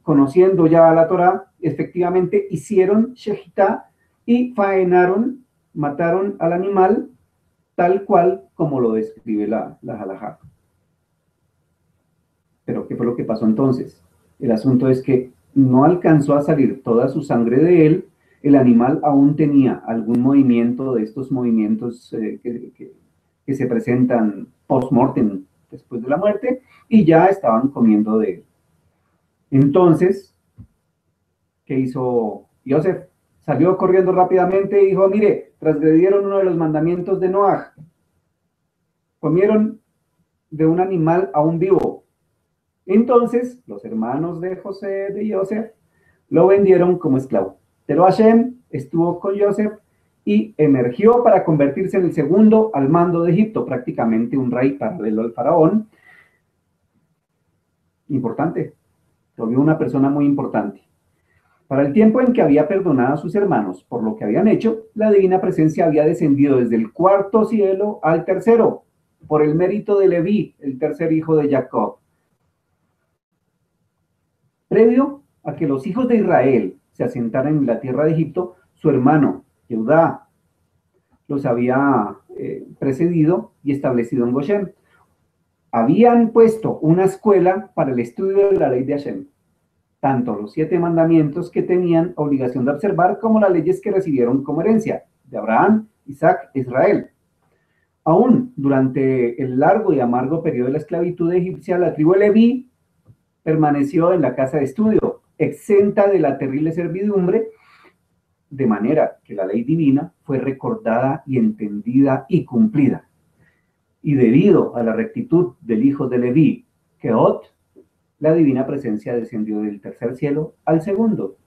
conociendo ya la Torá, efectivamente hicieron shejitá y faenaron, mataron al animal tal cual como lo describe la halajá. Pero ¿qué fue lo que pasó entonces? El asunto es que no alcanzó a salir toda su sangre de él, el animal aún tenía algún movimiento de estos movimientos que se presentan post-mortem, después de la muerte, y ya estaban comiendo de él. Entonces, ¿qué hizo Joseph? Salió corriendo rápidamente y dijo, mire, transgredieron uno de los mandamientos de Noah. Comieron de un animal aún vivo. Entonces, los hermanos de Joseph, lo vendieron como esclavo. Pero Hashem estuvo con Joseph y emergió para convertirse en el segundo al mando de Egipto, prácticamente un rey paralelo al faraón. Importante, lo vio una persona muy importante. Para el tiempo en que había perdonado a sus hermanos por lo que habían hecho, la divina presencia había descendido desde el cuarto cielo al tercero, por el mérito de Leví, el tercer hijo de Jacob. Previo a que los hijos de Israel se asentaran en la tierra de Egipto, su hermano, Judá, los había precedido y establecido en Goshen. Habían puesto una escuela para el estudio de la ley de Hashem, tanto los 7 mandamientos que tenían obligación de observar como las leyes que recibieron como herencia de Abraham, Isaac e Israel. Aún durante el largo y amargo periodo de la esclavitud egipcia, la tribu de Leví permaneció en la casa de estudio, exenta de la terrible servidumbre, de manera que la ley divina fue recordada y entendida y cumplida. Y debido a la rectitud del hijo de Leví, Keot, la divina presencia descendió del tercer cielo al segundo.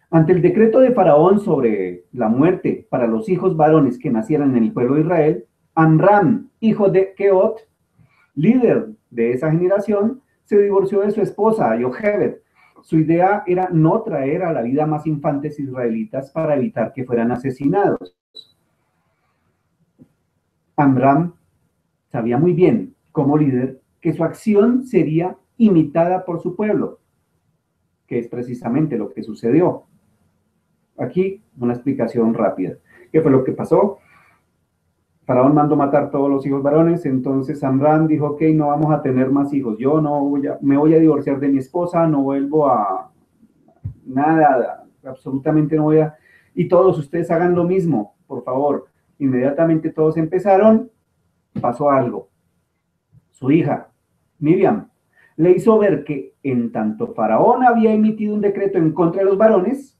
Ante el decreto de Faraón sobre la muerte para los hijos varones que nacieran en el pueblo de Israel, Amram, hijo de Keot, líder de esa generación, se divorció de su esposa, Yochebed. Su idea era no traer a la vida más infantes israelitas para evitar que fueran asesinados. Amram sabía muy bien, como líder, que su acción sería imitada por su pueblo, que es precisamente lo que sucedió. Aquí una explicación rápida. ¿Qué fue lo que pasó? Faraón mandó matar todos los hijos varones, entonces Amram dijo, ok, no vamos a tener más hijos, yo me voy a divorciar de mi esposa, no vuelvo a nada, absolutamente no voy a... Y todos ustedes hagan lo mismo, por favor. Inmediatamente todos empezaron, pasó algo. Su hija, Miriam, le hizo ver que en tanto Faraón había emitido un decreto en contra de los varones,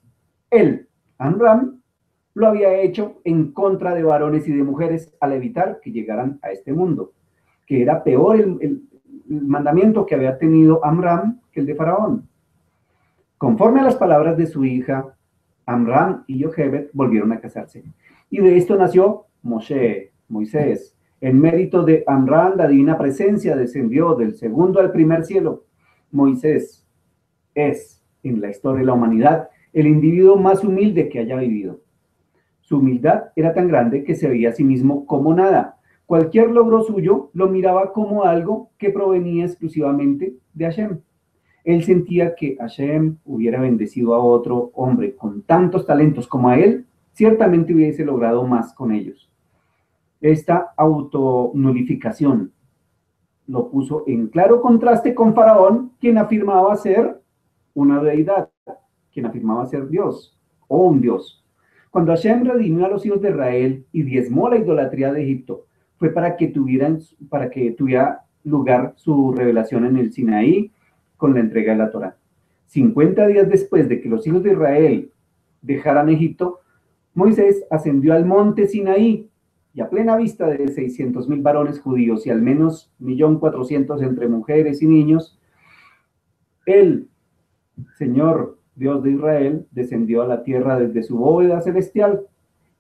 él, Amram, lo había hecho en contra de varones y de mujeres al evitar que llegaran a este mundo, que era peor el mandamiento que había tenido Amram que el de Faraón. Conforme a las palabras de su hija, Amram y Jochebed volvieron a casarse. Y de esto nació Moshe, Moisés. En mérito de Amram, la divina presencia descendió del segundo al primer cielo. Moisés es, en la historia de la humanidad, el individuo más humilde que haya vivido. Su humildad era tan grande que se veía a sí mismo como nada. Cualquier logro suyo lo miraba como algo que provenía exclusivamente de Hashem. Él sentía que Hashem hubiera bendecido a otro hombre con tantos talentos como a él, ciertamente hubiese logrado más con ellos. Esta autonulificación lo puso en claro contraste con Faraón, quien afirmaba ser una deidad, quien afirmaba ser Dios o un Dios. Cuando Hashem redimió a los hijos de Israel y diezmó la idolatría de Egipto, fue para que tuviera lugar su revelación en el Sinaí con la entrega de la Torá. 50 días después de que los hijos de Israel dejaran Egipto, Moisés ascendió al monte Sinaí y a plena vista de 600,000 varones judíos y al menos 1.400.000 entre mujeres y niños, el Señor Dios de Israel descendió a la tierra desde su bóveda celestial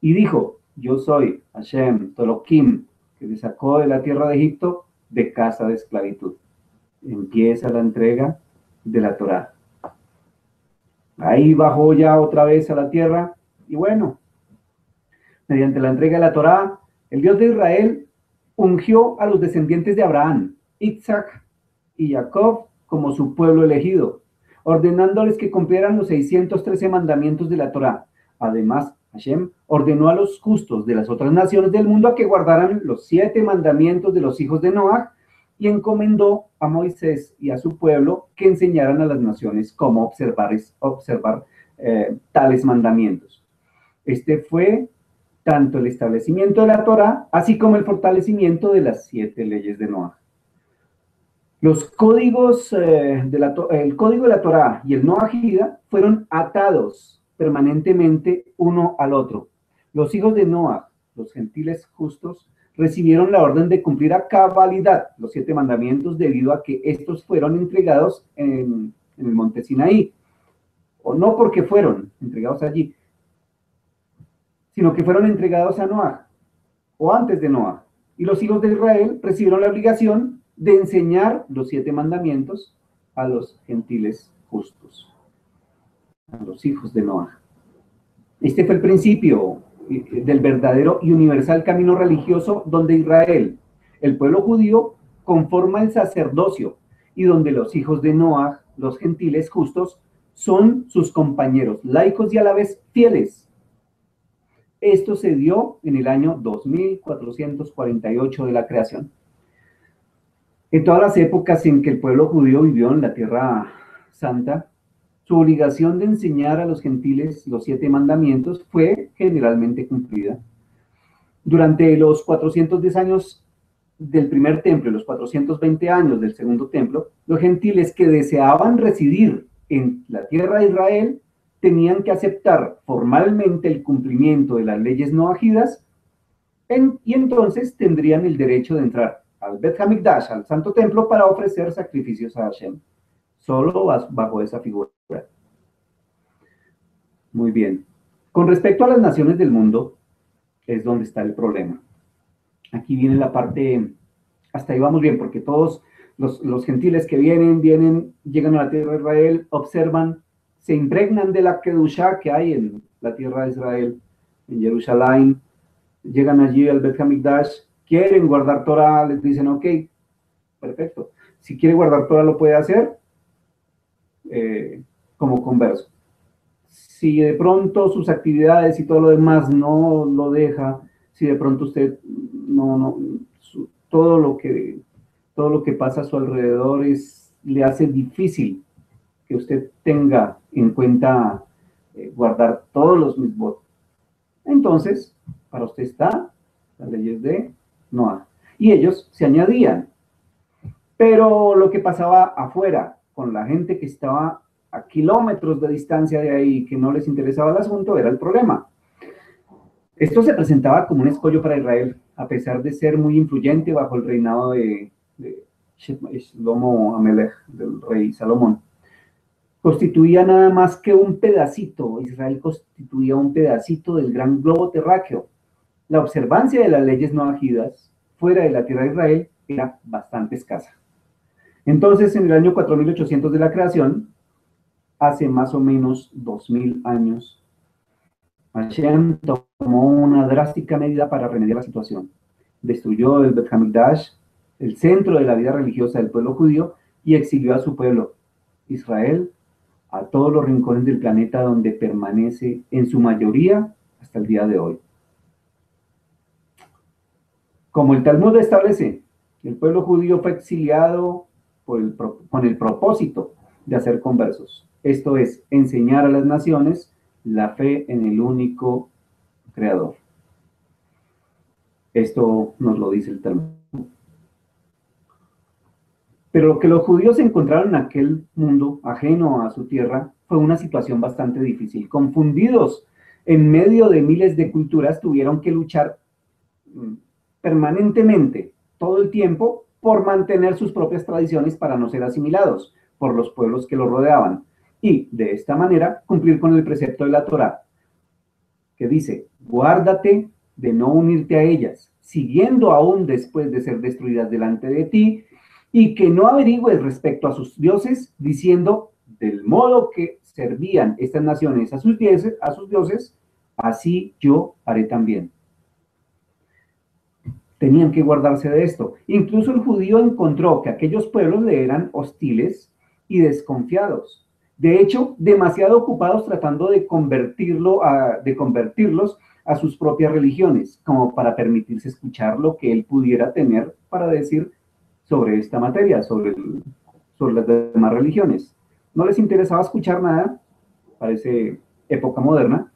y dijo: yo soy Hashem Tolokim, que le sacó de la tierra de Egipto de casa de esclavitud. Empieza la entrega de la Torá. Ahí bajó ya otra vez a la tierra y bueno, mediante la entrega de la Torá, el Dios de Israel ungió a los descendientes de Abraham, Isaac y Jacob como su pueblo elegido, ordenándoles que cumplieran los 613 mandamientos de la Torá. Además, Hashem ordenó a los justos de las otras naciones del mundo a que guardaran los 7 mandamientos de los hijos de Noah y encomendó a Moisés y a su pueblo que enseñaran a las naciones cómo observar tales mandamientos. Este fue tanto el establecimiento de la Torá, así como el fortalecimiento de las 7 leyes de Noah. Los códigos, el código de la Torá y el Noahida fueron atados permanentemente uno al otro. Los hijos de Noah, los gentiles justos, recibieron la orden de cumplir a cabalidad los 7 mandamientos debido a que estos fueron entregados en el monte Sinaí, o no porque fueron entregados allí, sino que fueron entregados a Noah, o antes de Noah. Y los hijos de Israel recibieron la obligación de enseñar los 7 mandamientos a los gentiles justos, a los hijos de Noah. Este fue el principio del verdadero y universal camino religioso donde Israel, el pueblo judío, conforma el sacerdocio y donde los hijos de Noah, los gentiles justos, son sus compañeros laicos y a la vez fieles. Esto se dio en el año 2448 de la creación. En todas las épocas en que el pueblo judío vivió en la Tierra Santa, su obligación de enseñar a los gentiles los 7 mandamientos fue generalmente cumplida. Durante los 410 años del primer templo y los 420 años del segundo templo, los gentiles que deseaban residir en la tierra de Israel tenían que aceptar formalmente el cumplimiento de las leyes noahidas y entonces tendrían el derecho de entrar al Bet HaMikdash, al Santo Templo, para ofrecer sacrificios a Hashem. Solo bajo esa figura. Muy bien. Con respecto a las naciones del mundo, es donde está el problema. Aquí viene la parte, hasta ahí vamos bien, porque todos los gentiles que llegan a la tierra de Israel, observan, se impregnan de la Kedushá que hay en la tierra de Israel, en Jerusalén, llegan allí al Bet HaMikdash, quieren guardar Torah, les dicen, ok, perfecto. Si quiere guardar Torah lo puede hacer como converso. Si de pronto sus actividades y todo lo demás no lo deja, si de pronto usted todo lo que pasa a su alrededor le hace difícil que usted tenga en cuenta guardar todos los mitzvot. Entonces, para usted está las leyes de Noah. Y ellos se añadían. Pero lo que pasaba afuera, con la gente que estaba a kilómetros de distancia de ahí, que no les interesaba el asunto, era el problema. Esto se presentaba como un escollo para Israel, a pesar de ser muy influyente bajo el reinado de Shlomo Amelech, del rey Salomón. Constituía nada más que un pedacito, Israel constituía un pedacito del gran globo terráqueo. La observancia de las leyes noajidas fuera de la tierra de Israel era bastante escasa. Entonces, en el año 4800 de la creación, hace más o menos 2000 años, Hashem tomó una drástica medida para remediar la situación. Destruyó el Bet Hamikdash, el centro de la vida religiosa del pueblo judío, y exilió a su pueblo, Israel, a todos los rincones del planeta donde permanece en su mayoría hasta el día de hoy. Como el Talmud establece, el pueblo judío fue exiliado con el propósito de hacer conversos. Esto es, enseñar a las naciones la fe en el único creador. Esto nos lo dice el Talmud. Pero lo que los judíos encontraron en aquel mundo ajeno a su tierra fue una situación bastante difícil. Confundidos en medio de miles de culturas, tuvieron que luchar permanentemente, todo el tiempo, por mantener sus propias tradiciones para no ser asimilados por los pueblos que los rodeaban. Y de esta manera cumplir con el precepto de la Torá, que dice, guárdate de no unirte a ellas, siguiendo aún después de ser destruidas delante de ti, y que no averigües respecto a sus dioses, diciendo, del modo que servían estas naciones a sus dioses, así yo haré también. Tenían que guardarse de esto. Incluso el judío encontró que aquellos pueblos le eran hostiles y desconfiados. De hecho, demasiado ocupados tratando de convertirlos a sus propias religiones, como para permitirse escuchar lo que él pudiera tener para decir sobre esta materia, sobre las demás religiones. No les interesaba escuchar nada, parece época moderna,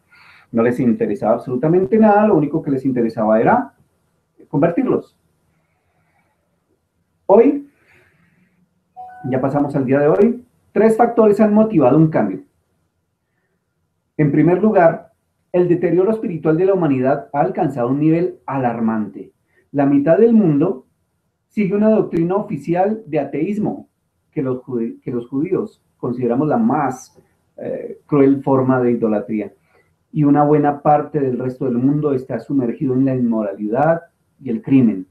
no les interesaba absolutamente nada, lo único que les interesaba era convertirlos. Hoy, ya pasamos al día de hoy, 3 factores han motivado un cambio. En primer lugar, el deterioro espiritual de la humanidad ha alcanzado un nivel alarmante. La mitad del mundo sigue una doctrina oficial de ateísmo que los judíos consideramos la más cruel forma de idolatría. Y una buena parte del resto del mundo está sumergido en la inmoralidad y el crimen.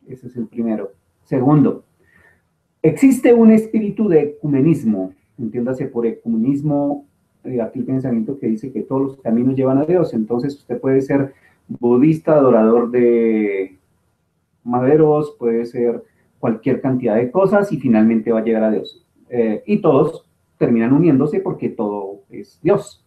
Ese es el primero. Segundo, existe un espíritu de ecumenismo, entiéndase por ecumenismo, aquí el pensamiento que dice que todos los caminos llevan a Dios. Entonces usted puede ser budista, adorador de maderos, puede ser cualquier cantidad de cosas y finalmente va a llegar a Dios. Y todos terminan uniéndose porque todo es Dios.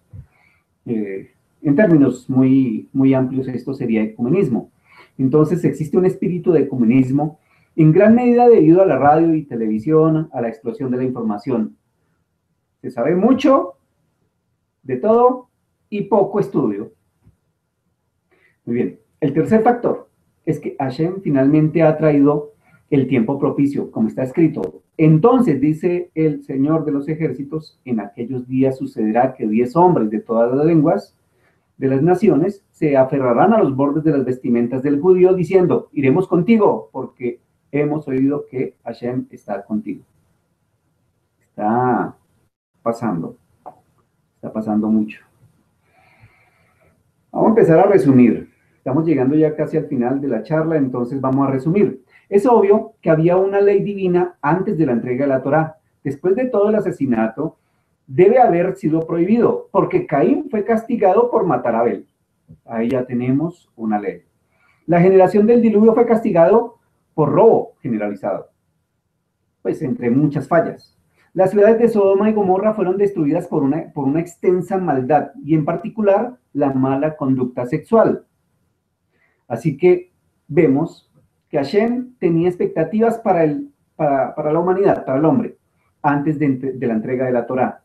En términos muy, muy amplios, esto sería ecumenismo. Entonces existe un espíritu de ecumenismo en gran medida debido a la radio y televisión, a la explosión de la información. Se sabe mucho de todo y poco estudio. Muy bien. El tercer factor es que Hashem finalmente ha traído el tiempo propicio, como está escrito. Entonces, dice el Señor de los ejércitos, en aquellos días sucederá que 10 hombres de todas las lenguas de las naciones se aferrarán a los bordes de las vestimentas del judío, diciendo, iremos contigo, porque hemos oído que Hashem está contigo. Está pasando mucho. Vamos a empezar a resumir. Estamos llegando ya casi al final de la charla, entonces vamos a resumir. Es obvio que había una ley divina antes de la entrega de la Torá. Después de todo el asesinato, debe haber sido prohibido, porque Caín fue castigado por matar a Abel. Ahí ya tenemos una ley. La generación del diluvio fue castigado por robo generalizado, pues entre muchas fallas. Las ciudades de Sodoma y Gomorra fueron destruidas por una extensa maldad, y en particular la mala conducta sexual. Así que vemos que Hashem tenía expectativas para la humanidad, para el hombre, antes de la entrega de la Torá.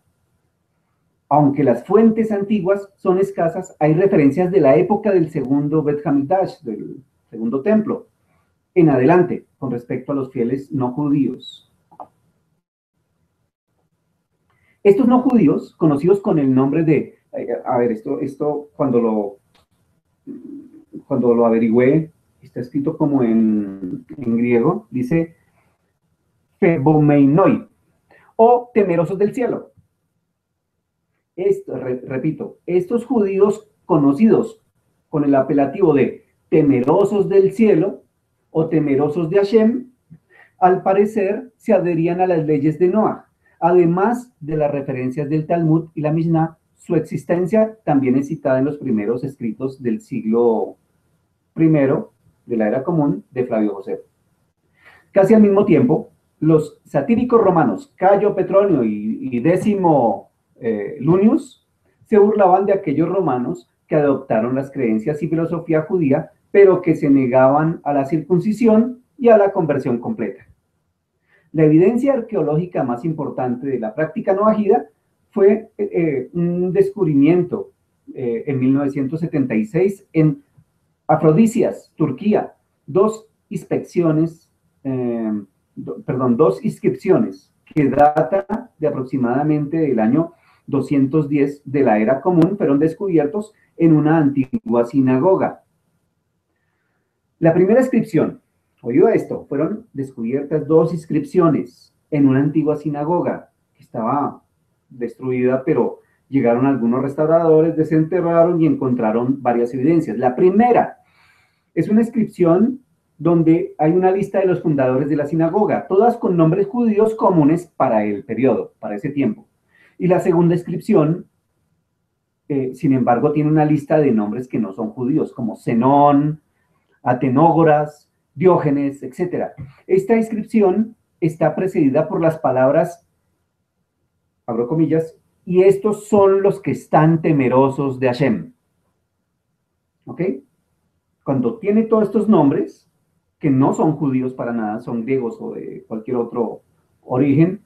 Aunque las fuentes antiguas son escasas, hay referencias de la época del segundo Bet Hamikdash, del segundo templo. en adelante con respecto a los fieles no judíos. Estos no judíos, conocidos con el nombre de, a ver, esto cuando lo averigüé, está escrito como en griego, dice Phebomeinoi, o temerosos del cielo. Repito, estos judíos conocidos con el apelativo de temerosos del cielo o temerosos de Hashem, al parecer se adherían a las leyes de Noah. Además de las referencias del Talmud y la Mishnah, su existencia también es citada en los primeros escritos del siglo I de la era común de Flavio Josefo. Casi al mismo tiempo, los satíricos romanos Cayo Petronio y Décimo Lunius se burlaban de aquellos romanos que adoptaron las creencias y filosofía judía, pero que se negaban a la circuncisión y a la conversión completa. La evidencia arqueológica más importante de la práctica noahida fue un descubrimiento en 1976 en Afrodisias, Turquía, dos inscripciones que datan de aproximadamente del año 210 de la era común, fueron descubiertos en una antigua sinagoga. La primera inscripción, oído esto, fueron descubiertas dos inscripciones en una antigua sinagoga que estaba destruida, pero llegaron algunos restauradores, desenterraron y encontraron varias evidencias. La primera es una inscripción donde hay una lista de los fundadores de la sinagoga, todas con nombres judíos comunes para el periodo, para ese tiempo. Y la segunda inscripción, sin embargo, tiene una lista de nombres que no son judíos, como Zenón, Atenógoras, Diógenes, etc. Esta inscripción está precedida por las palabras, abro comillas, y estos son los que están temerosos de Hashem. ¿Ok? Cuando tiene todos estos nombres, que no son judíos para nada, son griegos o de cualquier otro origen,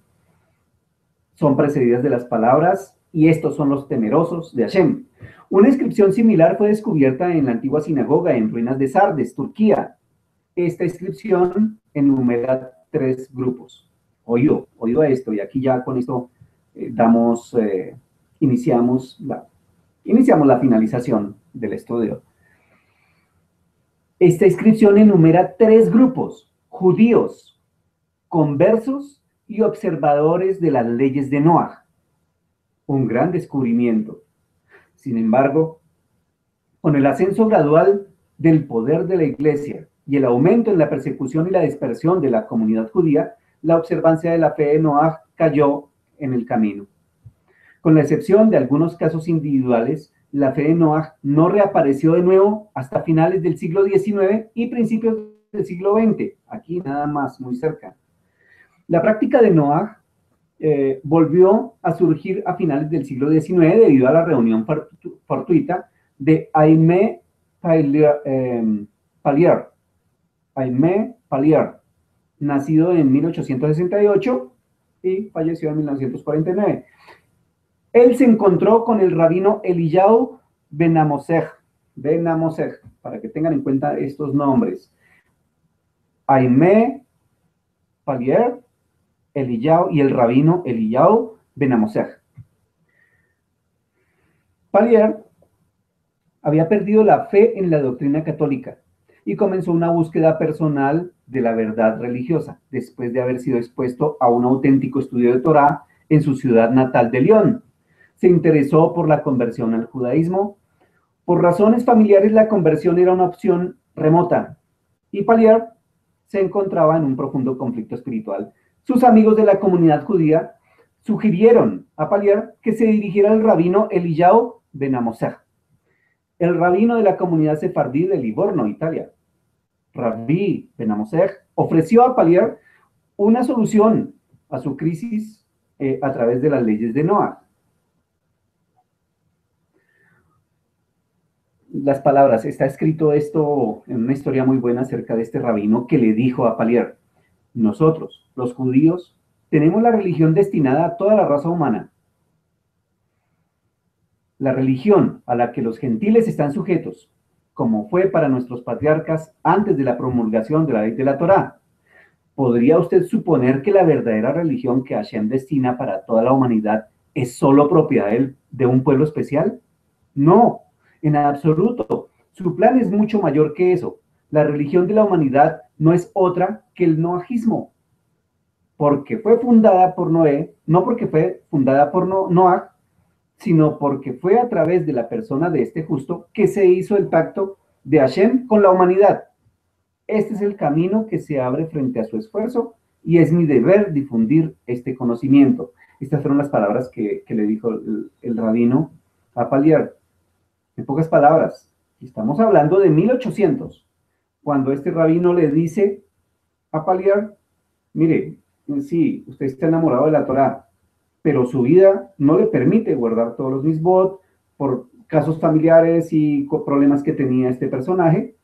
son precedidas de las palabras, y estos son los temerosos de Hashem. Una inscripción similar fue descubierta en la antigua sinagoga en ruinas de Sardes, Turquía. Esta inscripción enumera 3 grupos. Oído esto, y aquí ya con esto iniciamos la finalización del estudio. Esta inscripción enumera 3 grupos: judíos, conversos y observadores de las leyes de Noah. Un gran descubrimiento. Sin embargo, con el ascenso gradual del poder de la Iglesia y el aumento en la persecución y la dispersión de la comunidad judía, la observancia de la fe de Noah cayó en el camino. Con la excepción de algunos casos individuales, la fe de Noah no reapareció de nuevo hasta finales del siglo XIX y principios del siglo XX, aquí nada más, muy cerca. La práctica de Noah volvió a surgir a finales del siglo XIX debido a la reunión fortuita de Aimé Pallier, nacido en 1868 y falleció en 1949. Él se encontró con el rabino Eliyahu Ben Amosech, para que tengan en cuenta estos nombres: Aimé Pallier, Eliyahu y el rabino Eliyahu Ben Amosech. Pallier había perdido la fe en la doctrina católica y comenzó una búsqueda personal de la verdad religiosa, después de haber sido expuesto a un auténtico estudio de Torá en su ciudad natal de León. Se interesó por la conversión al judaísmo. Por razones familiares, la conversión era una opción remota, y Pallier se encontraba en un profundo conflicto espiritual. Sus amigos de la comunidad judía sugirieron a Pallier que se dirigiera al rabino Eliyahu Ben Amosech, el rabino de la comunidad sefardí de Livorno, Italia. Rabbi Ben Amosech ofreció a Pallier una solución a su crisis a través de las leyes de Noah. Las palabras, está escrito esto en una historia muy buena acerca de este rabino que le dijo a Pallier: nosotros, los judíos, tenemos la religión destinada a toda la raza humana. La religión a la que los gentiles están sujetos, como fue para nuestros patriarcas antes de la promulgación de la ley de la Torá. ¿Podría usted suponer que la verdadera religión que Hashem destina para toda la humanidad es solo propiedad de un pueblo especial? No, en absoluto. Su plan es mucho mayor que eso. La religión de la humanidad no es otra que el noajismo, porque fue fundada por Noé, no porque fue fundada por Noaj, sino porque fue a través de la persona de este justo que se hizo el pacto de Hashem con la humanidad. Este es el camino que se abre frente a su esfuerzo y es mi deber difundir este conocimiento. Estas fueron las palabras que le dijo el rabino a Palier. En pocas palabras, estamos hablando de 1800, cuando este rabino le dice a Palier, mire, sí, usted está enamorado de la Torá, pero su vida no le permite guardar todos los misbot por casos familiares y problemas que tenía este personaje.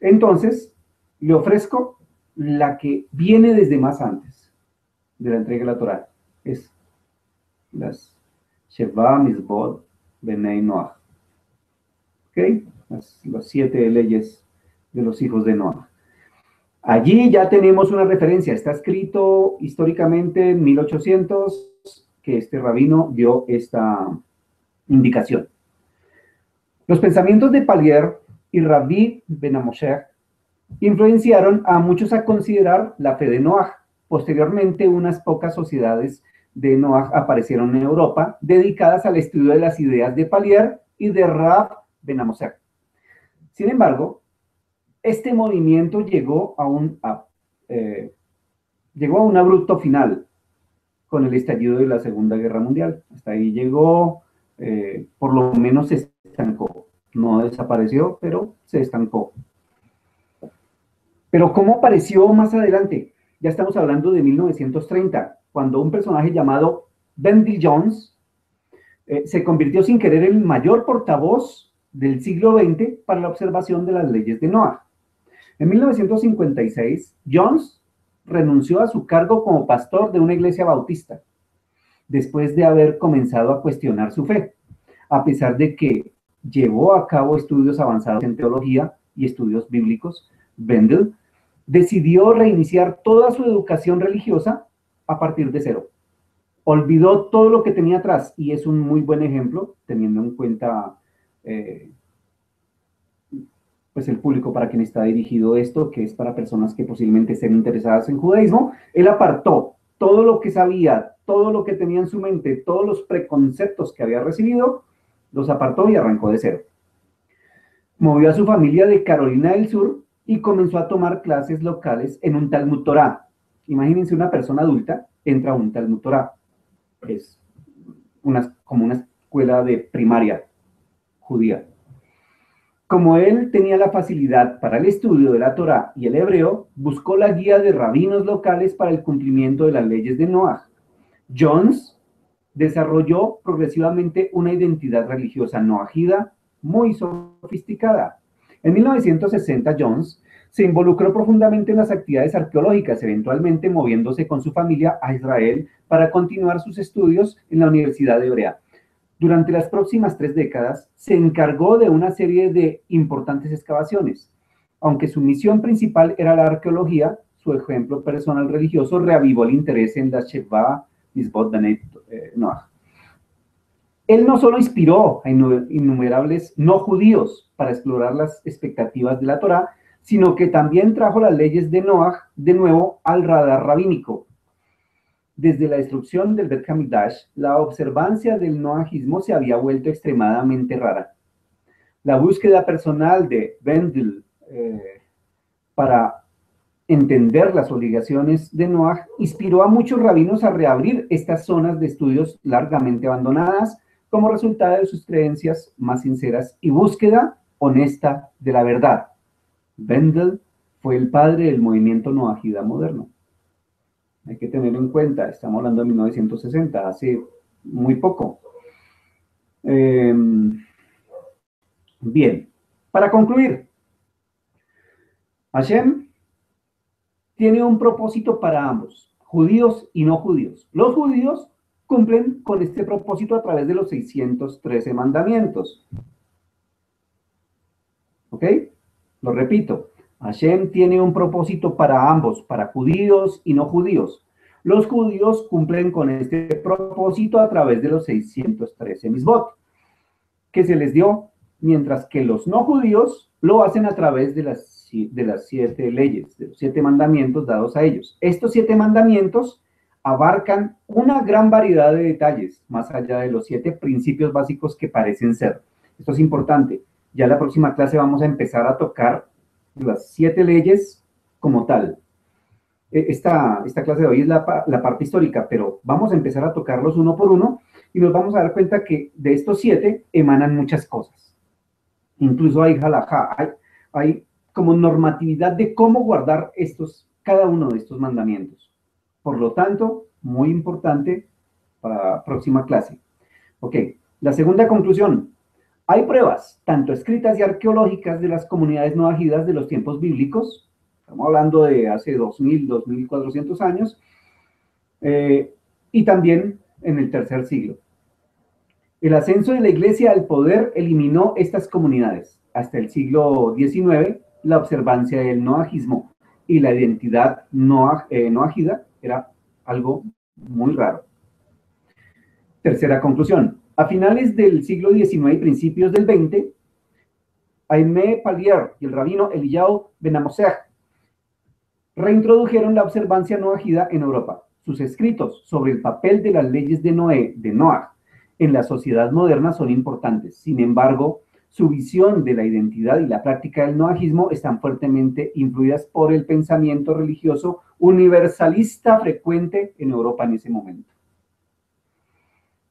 Entonces, le ofrezco la que viene desde más antes de la entrega de la Torá. Es las Sheva Misbot Benei Noach. ¿Ok? Las 7 leyes de los hijos de Noach. Allí ya tenemos una referencia. Está escrito históricamente en 1800 que este rabino dio esta indicación. Los pensamientos de Palier y Rabbi Ben Amoshech influenciaron a muchos a considerar la fe de Noaj. Posteriormente, unas pocas sociedades de Noaj aparecieron en Europa dedicadas al estudio de las ideas de Palier y de Rab Ben Amoshech. Sin embargo, este movimiento llegó a un abrupto final con el estallido de la Segunda Guerra Mundial. Hasta ahí llegó, por lo menos se estancó. No desapareció, pero se estancó. Pero ¿cómo apareció más adelante? Ya estamos hablando de 1930, cuando un personaje llamado Bendy Jones se convirtió sin querer en el mayor portavoz del siglo XX para la observación de las leyes de Noah. En 1956, Jones renunció a su cargo como pastor de una iglesia bautista, después de haber comenzado a cuestionar su fe, a pesar de que llevó a cabo estudios avanzados en teología y estudios bíblicos. Bendel decidió reiniciar toda su educación religiosa a partir de cero. Olvidó todo lo que tenía atrás y es un muy buen ejemplo, teniendo en cuenta pues el público para quien está dirigido esto, que es para personas que posiblemente estén interesadas en judaísmo. Él apartó todo lo que sabía, todo lo que tenía en su mente, todos los preconceptos que había recibido, los apartó y arrancó de cero. Movió a su familia de Carolina del Sur y comenzó a tomar clases locales en un Talmud Torá. Imagínense una persona adulta entra a un Talmud Torá. Es como una escuela de primaria judía. Como él tenía la facilidad para el estudio de la Torá y el hebreo, buscó la guía de rabinos locales para el cumplimiento de las leyes de Noaj. Jones desarrolló progresivamente una identidad religiosa noajida muy sofisticada. En 1960, Jones se involucró profundamente en las actividades arqueológicas, eventualmente moviéndose con su familia a Israel para continuar sus estudios en la Universidad Hebrea. Durante las próximas 3 décadas, se encargó de una serie de importantes excavaciones. Aunque su misión principal era la arqueología, su ejemplo personal religioso reavivó el interés en la Sheva Misbot Benei Noach. Él no solo inspiró a innumerables no judíos para explorar las expectativas de la Torá, sino que también trajo las leyes de Noaj de nuevo al radar rabínico. Desde la destrucción del Bet Hamidash, la observancia del noajismo se había vuelto extremadamente rara. La búsqueda personal de Bendel para entender las obligaciones de Noaj inspiró a muchos rabinos a reabrir estas zonas de estudios largamente abandonadas como resultado de sus creencias más sinceras y búsqueda honesta de la verdad. Bendel fue el padre del movimiento noajida moderno. Hay que tener en cuenta, estamos hablando de 1960, hace muy poco. Bien, para concluir, Hashem tiene un propósito para ambos, judíos y no judíos. Los judíos cumplen con este propósito a través de los 613 mandamientos. ¿Ok? Lo repito. Hashem tiene un propósito para ambos, para judíos y no judíos. Los judíos cumplen con este propósito a través de los 613 misbot que se les dio, mientras que los no judíos lo hacen a través de las 7 leyes, de los 7 mandamientos dados a ellos. Estos 7 mandamientos abarcan una gran variedad de detalles, más allá de los 7 principios básicos que parecen ser. Esto es importante. Ya en la próxima clase vamos a empezar a tocar las 7 leyes como tal. Esta clase de hoy es la parte histórica, pero vamos a empezar a tocarlos uno por uno y nos vamos a dar cuenta que de estos 7 emanan muchas cosas. Incluso hay halajá, hay como normatividad de cómo guardar cada uno de estos mandamientos. Por lo tanto, muy importante para la próxima clase. Ok, la segunda conclusión. Hay pruebas, tanto escritas y arqueológicas, de las comunidades no ajidas de los tiempos bíblicos. Estamos hablando de hace 2000, 2400 años. Y también en el tercer siglo. El ascenso de la iglesia al poder eliminó estas comunidades. Hasta el siglo XIX, la observancia del noajismo y la identidad noajida era algo muy raro. Tercera conclusión. A finales del siglo XIX y principios del XX, Aimé Pallier y el rabino Eliyahu Ben Amosech reintrodujeron la observancia noajida en Europa. Sus escritos sobre el papel de las leyes de Noaj en la sociedad moderna son importantes. Sin embargo, su visión de la identidad y la práctica del noajismo están fuertemente influidas por el pensamiento religioso universalista frecuente en Europa en ese momento.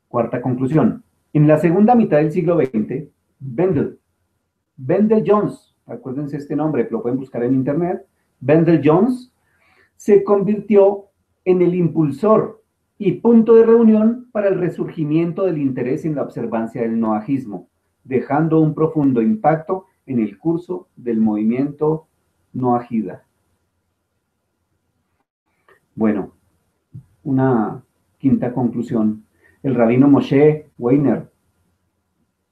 Cuarta conclusión. En la segunda mitad del siglo XX, Wendell Jones, acuérdense este nombre, lo pueden buscar en internet, Wendell Jones, se convirtió en el impulsor y punto de reunión para el resurgimiento del interés en la observancia del noajismo, dejando un profundo impacto en el curso del movimiento noajida. Bueno, una quinta conclusión. El rabino Moshe Weiner,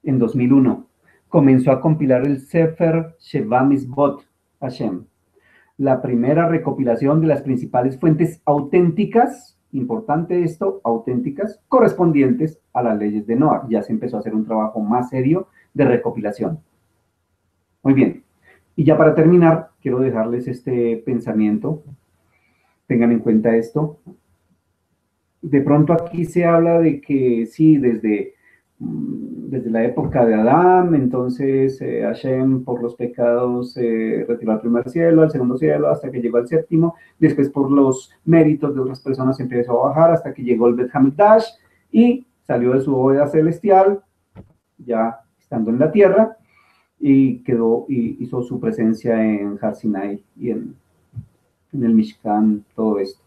en 2001, comenzó a compilar el Sefer Sheva Mitzvot Hashem, la primera recopilación de las principales fuentes auténticas, importante esto, auténticas, correspondientes a las leyes de Noah. Ya se empezó a hacer un trabajo más serio de recopilación. Muy bien. Y ya para terminar, quiero dejarles este pensamiento. Tengan en cuenta esto. De pronto aquí se habla de que sí, desde la época de Adán, entonces Hashem por los pecados retiró al primer cielo, al segundo cielo, hasta que llegó al séptimo, después por los méritos de otras personas empezó a bajar hasta que llegó el Bet Hamikdash y salió de su bóveda celestial, ya estando en la tierra, y quedó y hizo su presencia en Har Sinai y en el Mishkan, todo esto.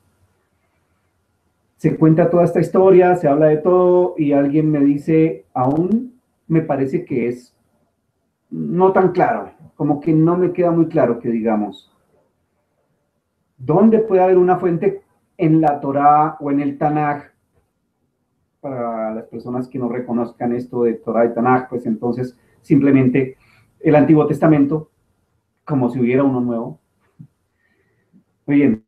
Se cuenta toda esta historia, se habla de todo y alguien me dice, aún me parece que es no tan claro, como que no me queda muy claro que digamos. ¿Dónde puede haber una fuente en la Torá o en el Tanaj? Para las personas que no reconozcan esto de Torá y Tanaj, pues entonces simplemente el Antiguo Testamento, como si hubiera uno nuevo. Muy bien.